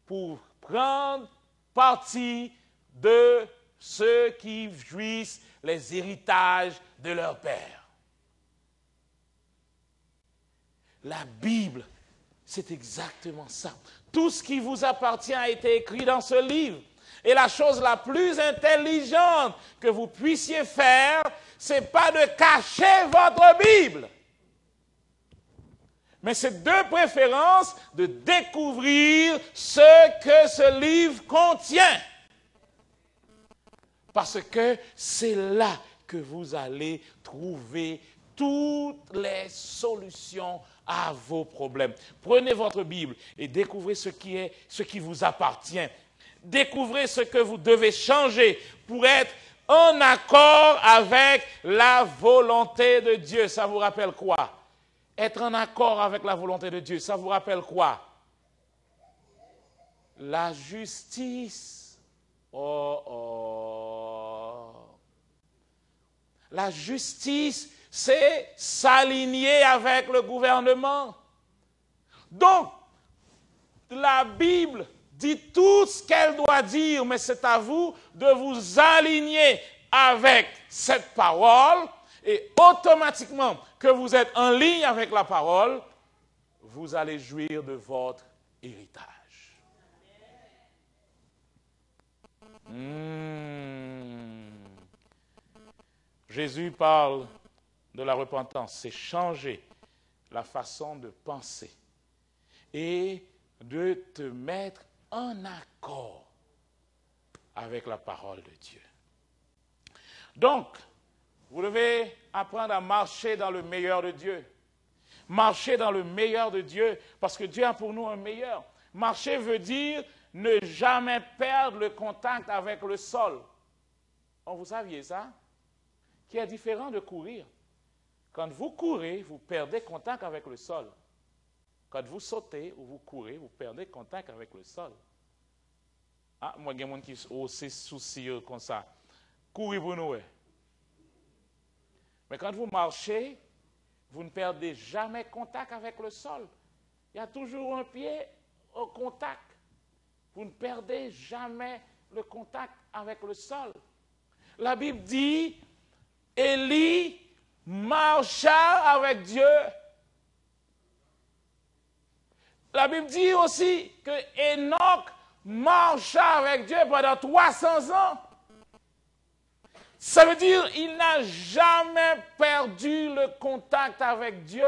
Pour prendre partie de ceux qui jouissent les héritages de leur Père. La Bible, c'est exactement ça. Tout ce qui vous appartient a été écrit dans ce livre. Et la chose la plus intelligente que vous puissiez faire, c'est pas de cacher votre Bible. Mais c'est de préférence de découvrir ce que ce livre contient. Parce que c'est là que vous allez trouver toutes les solutions à vos problèmes. Prenez votre Bible et découvrez ce qui vous appartient. Découvrez ce que vous devez changer pour être en accord avec la volonté de Dieu. Ça vous rappelle quoi? Être en accord avec la volonté de Dieu, ça vous rappelle quoi? La justice. La justice, c'est s'aligner avec le gouvernement. Donc, la Bible dit tout ce qu'elle doit dire, mais c'est à vous de vous aligner avec cette parole, et automatiquement que vous êtes en ligne avec la parole, vous allez jouir de votre héritage. Jésus parle de la repentance, c'est changer la façon de penser et de te mettre en accord avec la parole de Dieu. Donc, vous devez apprendre à marcher dans le meilleur de Dieu. Marcher dans le meilleur de Dieu, parce que Dieu a pour nous un meilleur. Marcher veut dire ne jamais perdre le contact avec le sol. Oh, vous saviez ça? Qui est différent de courir. Quand vous courez, vous perdez contact avec le sol. Quand vous sautez ou vous courez, vous perdez contact avec le sol. Ah, moi, il y a des gens qui sont aussi soucieux comme ça. Courir pour nous. Mais quand vous marchez, vous ne perdez jamais contact avec le sol. Il y a toujours un pied au contact. Vous ne perdez jamais le contact avec le sol. La Bible dit, Élie marcha avec Dieu. La Bible dit aussi que Enoch marcha avec Dieu pendant 300 ans. Ça veut dire qu'il n'a jamais perdu le contact avec Dieu.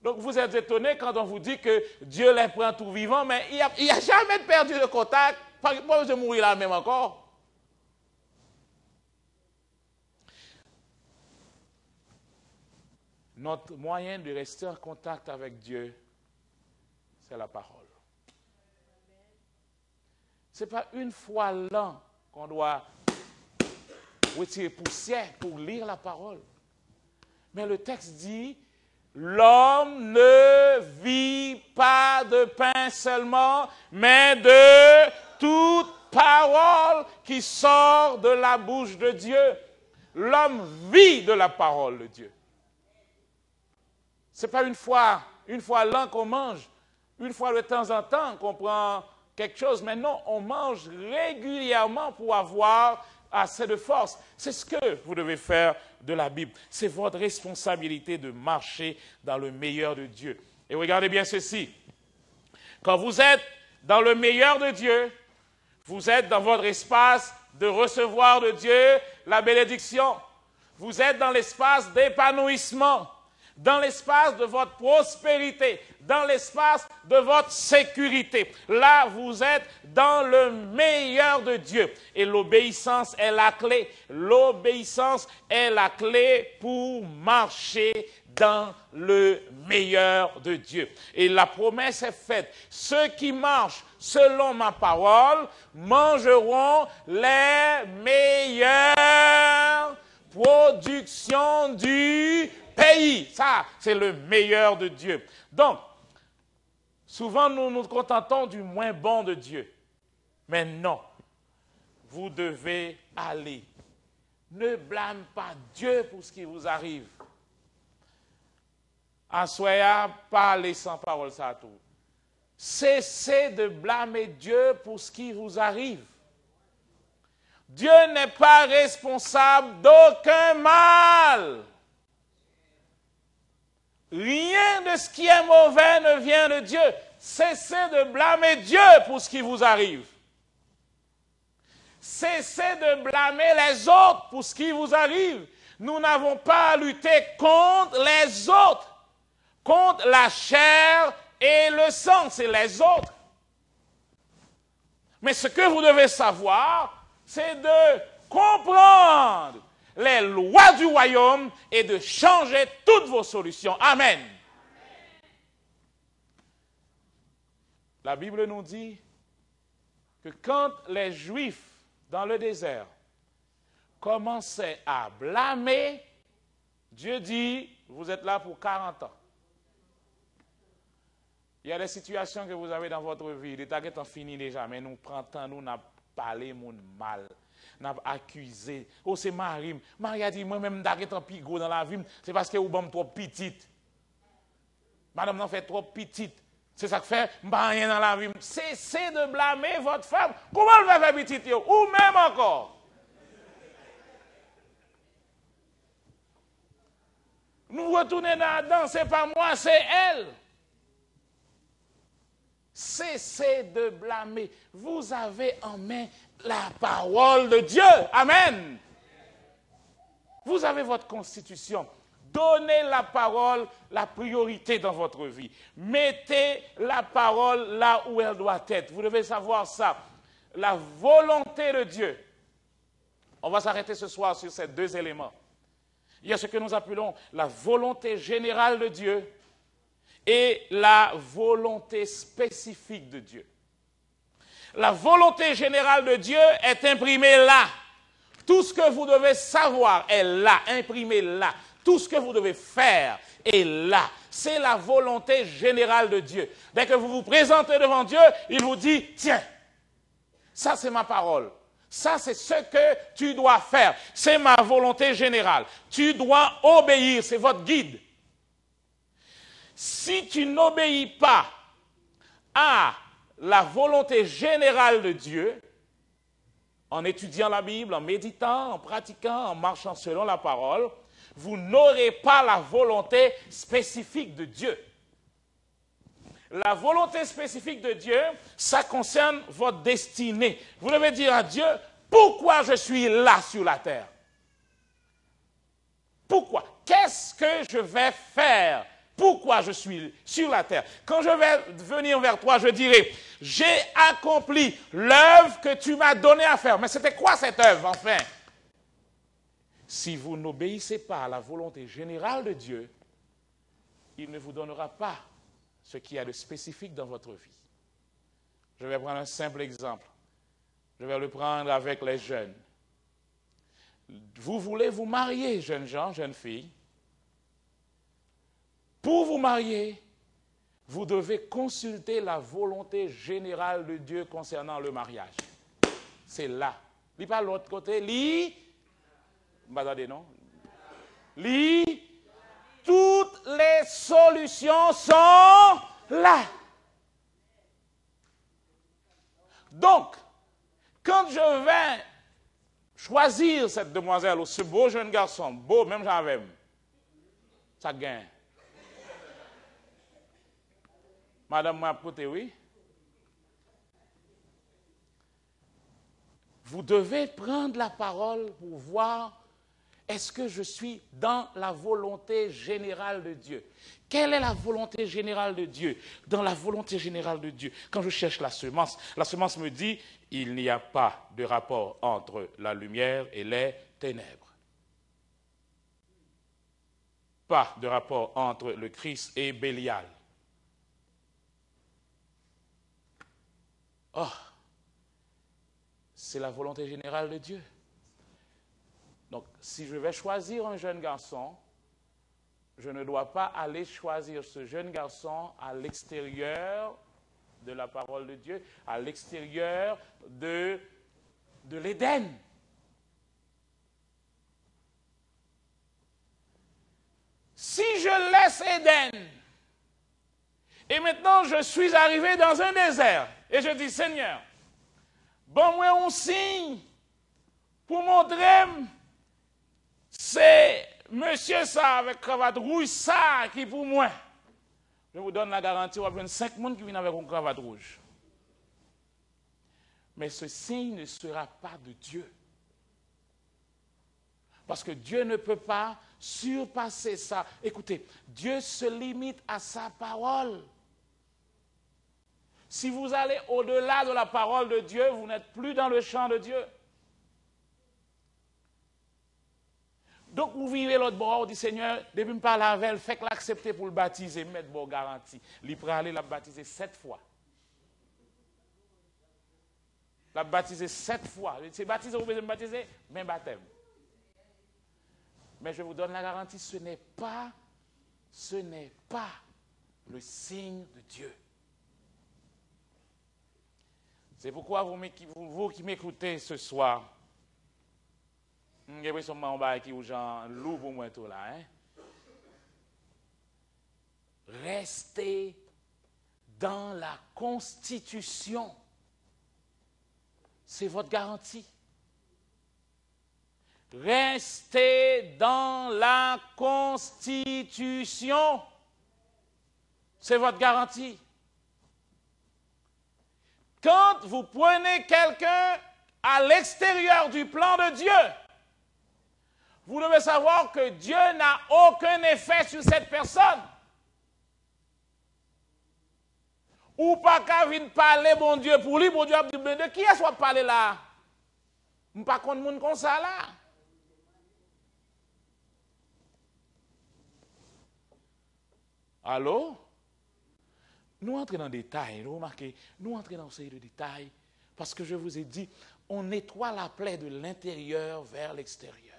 Donc vous êtes étonnés quand on vous dit que Dieu les prend tout vivant, mais il n'a jamais perdu le contact. Pourquoi je mourir là même encore? Notre moyen de rester en contact avec Dieu, c'est la parole. Ce n'est pas une fois l'an qu'on doit retirer poussière pour lire la parole. Mais le texte dit, l'homme ne vit pas de pain seulement, mais de toute parole qui sort de la bouche de Dieu. L'homme vit de la parole de Dieu. Ce n'est pas une fois l'an qu'on mange, une fois de temps en temps qu'on prend quelque chose, mais non, on mange régulièrement pour avoir assez de force. C'est ce que vous devez faire de la Bible. C'est votre responsabilité de marcher dans le meilleur de Dieu. Et regardez bien ceci. Quand vous êtes dans le meilleur de Dieu, vous êtes dans votre espace de recevoir de Dieu la bénédiction. Vous êtes dans l'espace d'épanouissement, dans l'espace de votre prospérité, dans l'espace de votre sécurité. Là, vous êtes dans le meilleur de Dieu. Et l'obéissance est la clé. L'obéissance est la clé pour marcher dans le meilleur de Dieu. Et la promesse est faite. Ceux qui marchent selon ma parole mangeront les meilleures productions du pays. Ça, c'est le meilleur de Dieu. Donc, souvent, nous nous contentons du moins bon de Dieu. Mais non, vous devez aller. Ne blâme pas Dieu pour ce qui vous arrive. En soyant, parlez sans parole, ça tout. Cessez de blâmer Dieu pour ce qui vous arrive. Dieu n'est pas responsable d'aucun mal. Rien de ce qui est mauvais ne vient de Dieu. Cessez de blâmer Dieu pour ce qui vous arrive. Cessez de blâmer les autres pour ce qui vous arrive. Nous n'avons pas à lutter contre les autres, contre la chair et le sang, c'est les autres. Mais ce que vous devez savoir, c'est de comprendre les lois du royaume et de changer toutes vos solutions. Amen. La Bible nous dit que quand les Juifs dans le désert commençaient à blâmer, Dieu dit, vous êtes là pour 40 ans. Il y a des situations que vous avez dans votre vie, les targets ont fini déjà, mais nous prenons, nous n'a parlé mon mal. N'a accusé. Oh, c'est Marie. Marie a dit, moi-même, d'arrêter un pigot dans la vie, c'est parce que vous êtes trop petite. Madame n'en fait trop petite. C'est ça que fait, je rien dans la vie. Cessez de blâmer votre femme. Comment elle va faire petite? Ou même encore. Nous retournons dans Adam, ce n'est pas moi, c'est elle. Cessez de blâmer. Vous avez en main la parole de Dieu. Amen. Vous avez votre constitution. Donnez la parole la priorité dans votre vie. Mettez la parole là où elle doit être. Vous devez savoir ça. La volonté de Dieu. On va s'arrêter ce soir sur ces deux éléments. Il y a ce que nous appelons la volonté générale de Dieu et la volonté spécifique de Dieu. La volonté générale de Dieu est imprimée là. Tout ce que vous devez savoir est là, imprimé là. Tout ce que vous devez faire est là. C'est la volonté générale de Dieu. Dès que vous vous présentez devant Dieu, il vous dit, tiens, ça c'est ma parole. Ça c'est ce que tu dois faire. C'est ma volonté générale. Tu dois obéir, c'est votre guide. Si tu n'obéis pas à la volonté générale de Dieu, en étudiant la Bible, en méditant, en pratiquant, en marchant selon la parole, vous n'aurez pas la volonté spécifique de Dieu. La volonté spécifique de Dieu, ça concerne votre destinée. Vous devez dire à Dieu, pourquoi je suis là sur la terre? Pourquoi? Qu'est-ce que je vais faire? Pourquoi je suis sur la terre? Quand je vais venir vers toi, je dirai, j'ai accompli l'œuvre que tu m'as donné à faire. Mais c'était quoi cette œuvre, enfin? Si vous n'obéissez pas à la volonté générale de Dieu, il ne vous donnera pas ce qu'il y a de spécifique dans votre vie. Je vais prendre un simple exemple. Je vais le prendre avec les jeunes. Vous voulez vous marier, jeunes gens, jeunes filles. Pour vous marier, vous devez consulter la volonté générale de Dieu concernant le mariage. C'est là. Lis pas l'autre côté. Lis. Non. Lis. Toutes les solutions sont là. Donc, quand je vais choisir cette demoiselle ou ce beau jeune garçon, beau, même j'en avais, ça gagne. Madame Mapote, oui. Vous devez prendre la parole pour voir est-ce que je suis dans la volonté générale de Dieu. Quelle est la volonté générale de Dieu? Dans la volonté générale de Dieu, quand je cherche la semence me dit il n'y a pas de rapport entre la lumière et les ténèbres. Pas de rapport entre le Christ et Bélial. Oh, c'est la volonté générale de Dieu. Donc, si je vais choisir un jeune garçon, je ne dois pas aller choisir ce jeune garçon à l'extérieur de la parole de Dieu, à l'extérieur de l'Éden. Si je laisse Éden, et maintenant je suis arrivé dans un désert, et je dis, Seigneur, bon, moi on signe pour montrer, c'est monsieur ça avec cravate rouge, ça qui pour moi. Je vous donne la garantie, on va prendre 5 personnes qui viennent avec une cravate rouge. Mais ce signe ne sera pas de Dieu. Parce que Dieu ne peut pas surpasser ça. Écoutez, Dieu se limite à sa parole. Si vous allez au-delà de la parole de Dieu, vous n'êtes plus dans le champ de Dieu. Donc, vous vivez l'autre bord, vous dites, Seigneur, depuis que je parle avec elle, fait que l'accepter pour le baptiser, mettre bon garantie. Il peut aller la baptiser 7 fois. La baptiser 7 fois. C'est baptisé, vous pouvez me baptiser, même baptême. Mais je vous donne la garantie, ce n'est pas le signe de Dieu. C'est pourquoi vous qui m'écoutez ce soir, restez dans la constitution. C'est votre garantie. restez dans la Constitution. C'est votre garantie. Quand vous prenez quelqu'un à l'extérieur du plan de Dieu, vous devez savoir que Dieu n'a aucun effet sur cette personne. Ou pas qu'à venir parler, bon Dieu, pour lui, bon Dieu, de qui est-ce qu'on parle là? Je ne sais pas contre monde comme ça là. Allô? Nous entrons dans les détails, vous remarquez, nous entrons dans une série de détails, parce que je vous ai dit, on nettoie la plaie de l'intérieur vers l'extérieur.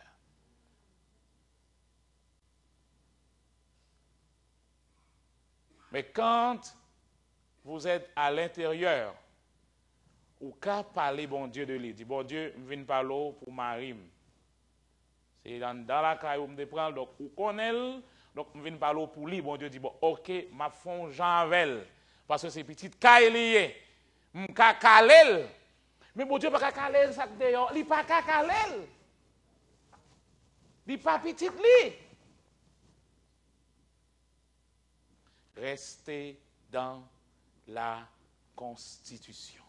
Mais quand vous êtes à l'intérieur, ou qu'à parler, bon Dieu, de lui, dit, bon Dieu, je viens parler pour Marie. C'est dans la caille où je me prends, donc, ou connaît, donc je viens parler pour lui, bon Dieu dit, bon, ok, ma fond Jean-Vel, parce que c'est petite caille liée, je vais caler. Mais bon Dieu, pas caler ça d'ailleurs, il pas caler. Il pas petit li. Restez dans la Constitution.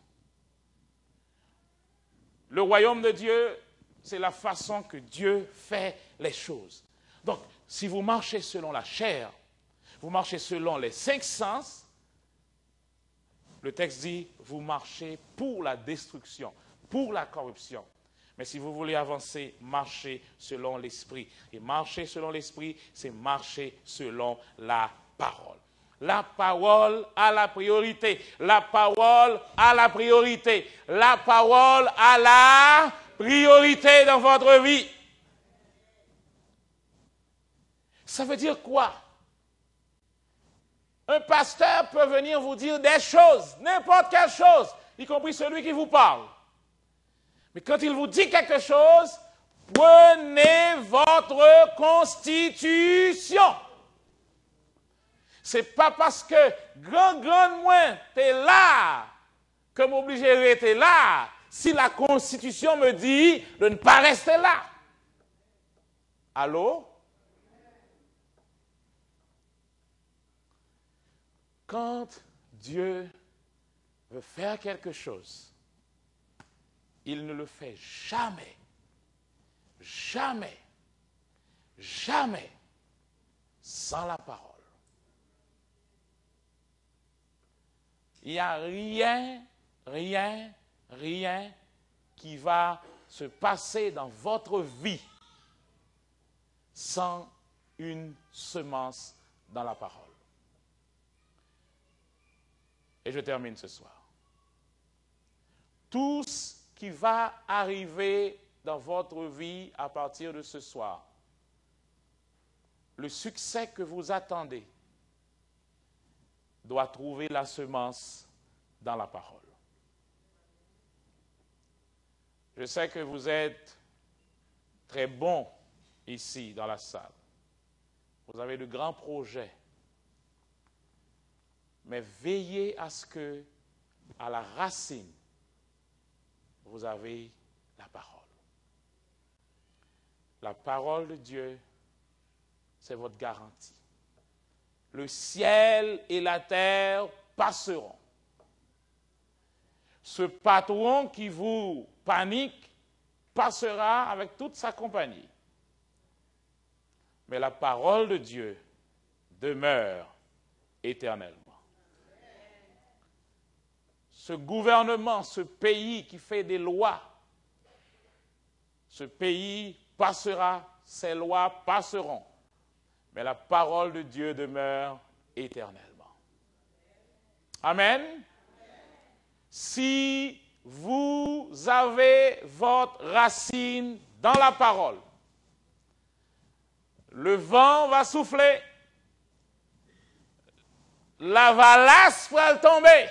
Le royaume de Dieu, c'est la façon que Dieu fait les choses. Donc, si vous marchez selon la chair, vous marchez selon les 5 sens, le texte dit, vous marchez pour la destruction, pour la corruption. Mais si vous voulez avancer, marchez selon l'esprit. Et marcher selon l'esprit, c'est marcher selon la parole. La parole a la priorité. La parole a la priorité. La parole a la priorité dans votre vie. Ça veut dire quoi? Un pasteur peut venir vous dire des choses, n'importe quelle chose, y compris celui qui vous parle. Mais quand il vous dit quelque chose, prenez votre constitution. Ce n'est pas parce que grand moins t'es là que m'oblige de rester là si la constitution me dit de ne pas rester là. Allô? Quand Dieu veut faire quelque chose, il ne le fait jamais, jamais, jamais sans la parole. Il n'y a rien qui va se passer dans votre vie sans une semence dans la parole. Et je termine ce soir. Tout ce qui va arriver dans votre vie à partir de ce soir, le succès que vous attendez, doit trouver la semence dans la parole. Je sais que vous êtes très bons ici dans la salle. Vous avez de grands projets. Mais veillez à ce que, à la racine, vous avez la parole. La parole de Dieu, c'est votre garantie. Le ciel et la terre passeront. Ce patron qui vous panique passera avec toute sa compagnie. Mais la parole de Dieu demeure éternellement. Ce gouvernement, ce pays qui fait des lois, ce pays passera, ces lois passeront. Mais la parole de Dieu demeure éternellement. Amen. Si vous avez votre racine dans la parole, le vent va souffler, la valasse va tomber,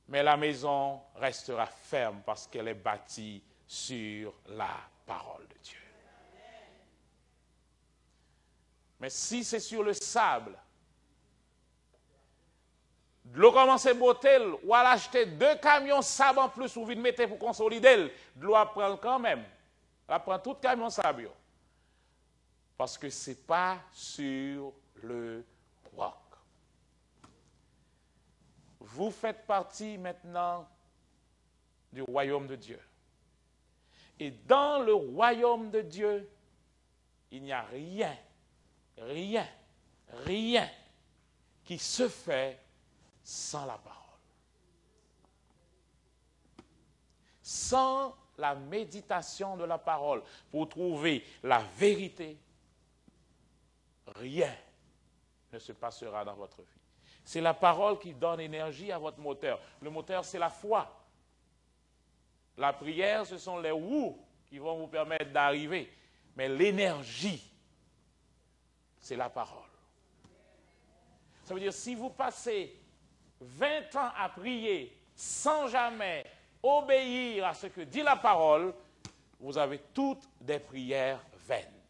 mais la maison restera ferme parce qu'elle est bâtie sur la parole de Dieu. Mais si c'est sur le sable, l'eau commence à botter, ou à l'acheter 2 camions sable en plus, ou vous le mettez pour consolider, l'eau prend quand même. Elle prend tout camion sable. Parce que ce n'est pas sur le roc. Vous faites partie maintenant du royaume de Dieu. Et dans le royaume de Dieu, il n'y a rien qui se fait sans la parole. Sans la méditation de la parole pour trouver la vérité, rien ne se passera dans votre vie. C'est la parole qui donne énergie à votre moteur. Le moteur, c'est la foi. La prière, ce sont les roues qui vont vous permettre d'arriver. Mais l'énergie, c'est la parole. Ça veut dire, si vous passez 20 ans à prier sans jamais obéir à ce que dit la parole, vous avez toutes des prières vaines.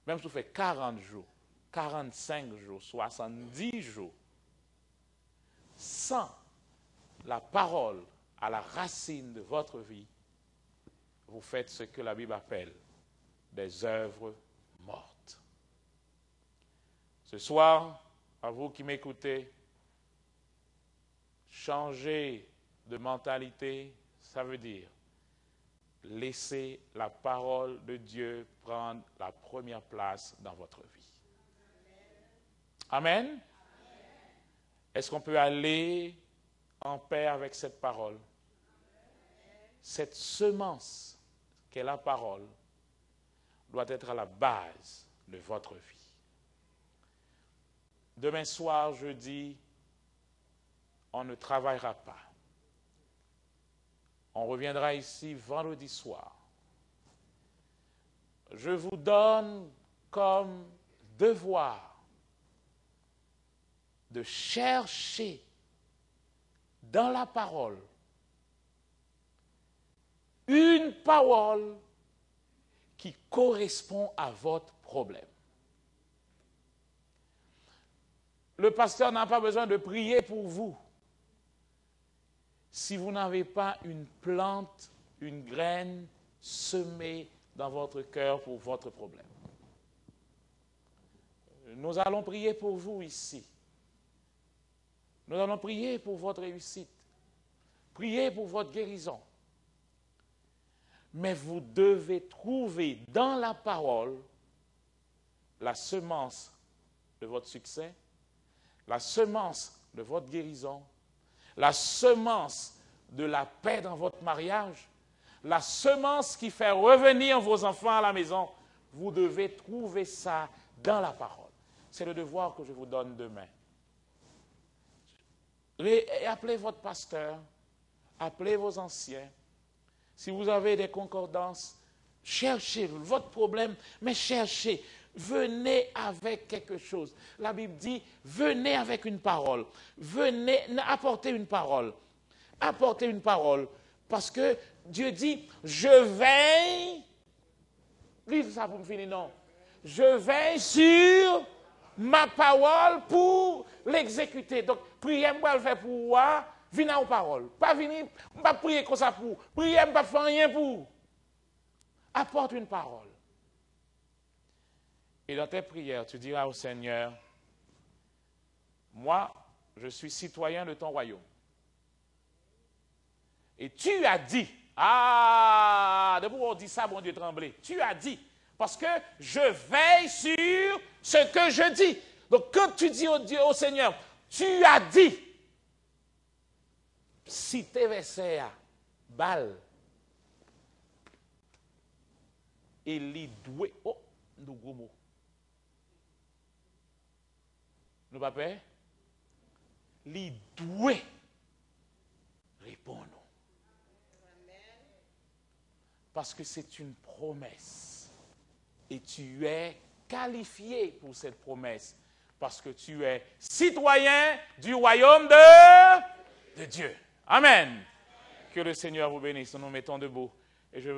Même si vous faites 40 jours, 45 jours, 70 jours, sans la parole à la racine de votre vie, vous faites ce que la Bible appelle des œuvres mortes. Ce soir, à vous qui m'écoutez, changer de mentalité, ça veut dire laisser la parole de Dieu prendre la première place dans votre vie. Amen. Amen. Est-ce qu'on peut aller en paix avec cette parole? Amen. Cette semence qu'est la parole doit être à la base de votre vie. Demain soir, jeudi, on ne travaillera pas. On reviendra ici vendredi soir. Je vous donne comme devoir de chercher dans la parole une parole qui correspond à votre problème. Le pasteur n'a pas besoin de prier pour vous. Si vous n'avez pas une plante, une graine semée dans votre cœur pour votre problème. Nous allons prier pour vous ici. Nous allons prier pour votre réussite. Prier pour votre guérison. Mais vous devez trouver dans la parole la semence de votre succès, la semence de votre guérison, la semence de la paix dans votre mariage, la semence qui fait revenir vos enfants à la maison. Vous devez trouver ça dans la parole. C'est le devoir que je vous donne demain. Appelez votre pasteur, appelez vos anciens. Si vous avez des concordances, cherchez votre problème, mais cherchez. Venez avec quelque chose. La Bible dit, venez avec une parole. Venez, apportez une parole. Apportez une parole. Parce que Dieu dit, je veille. Lisez ça pour me finir, non. Je veille sur ma parole pour l'exécuter. Donc, priez, moi le faire pour moi, venez aux paroles. Pas venir, pas prier comme ça pour. Priez, pas faire rien pour. Apporte une parole. Et dans tes prières, tu diras au Seigneur, moi, je suis citoyen de ton royaume. Et tu as dit, depuis on dit ça, bon Dieu tremblé. Tu as dit, parce que je veille sur ce que je dis. Donc quand tu dis au Seigneur, tu as dit, si tes versets à balle, et les doués, oh, nous gros mots. Nous pas peur? Les doués répondent. Parce que c'est une promesse. Et tu es qualifié pour cette promesse. Parce que tu es citoyen du royaume de Dieu. Amen. Que le Seigneur vous bénisse. Nous nous mettons debout. Et je vous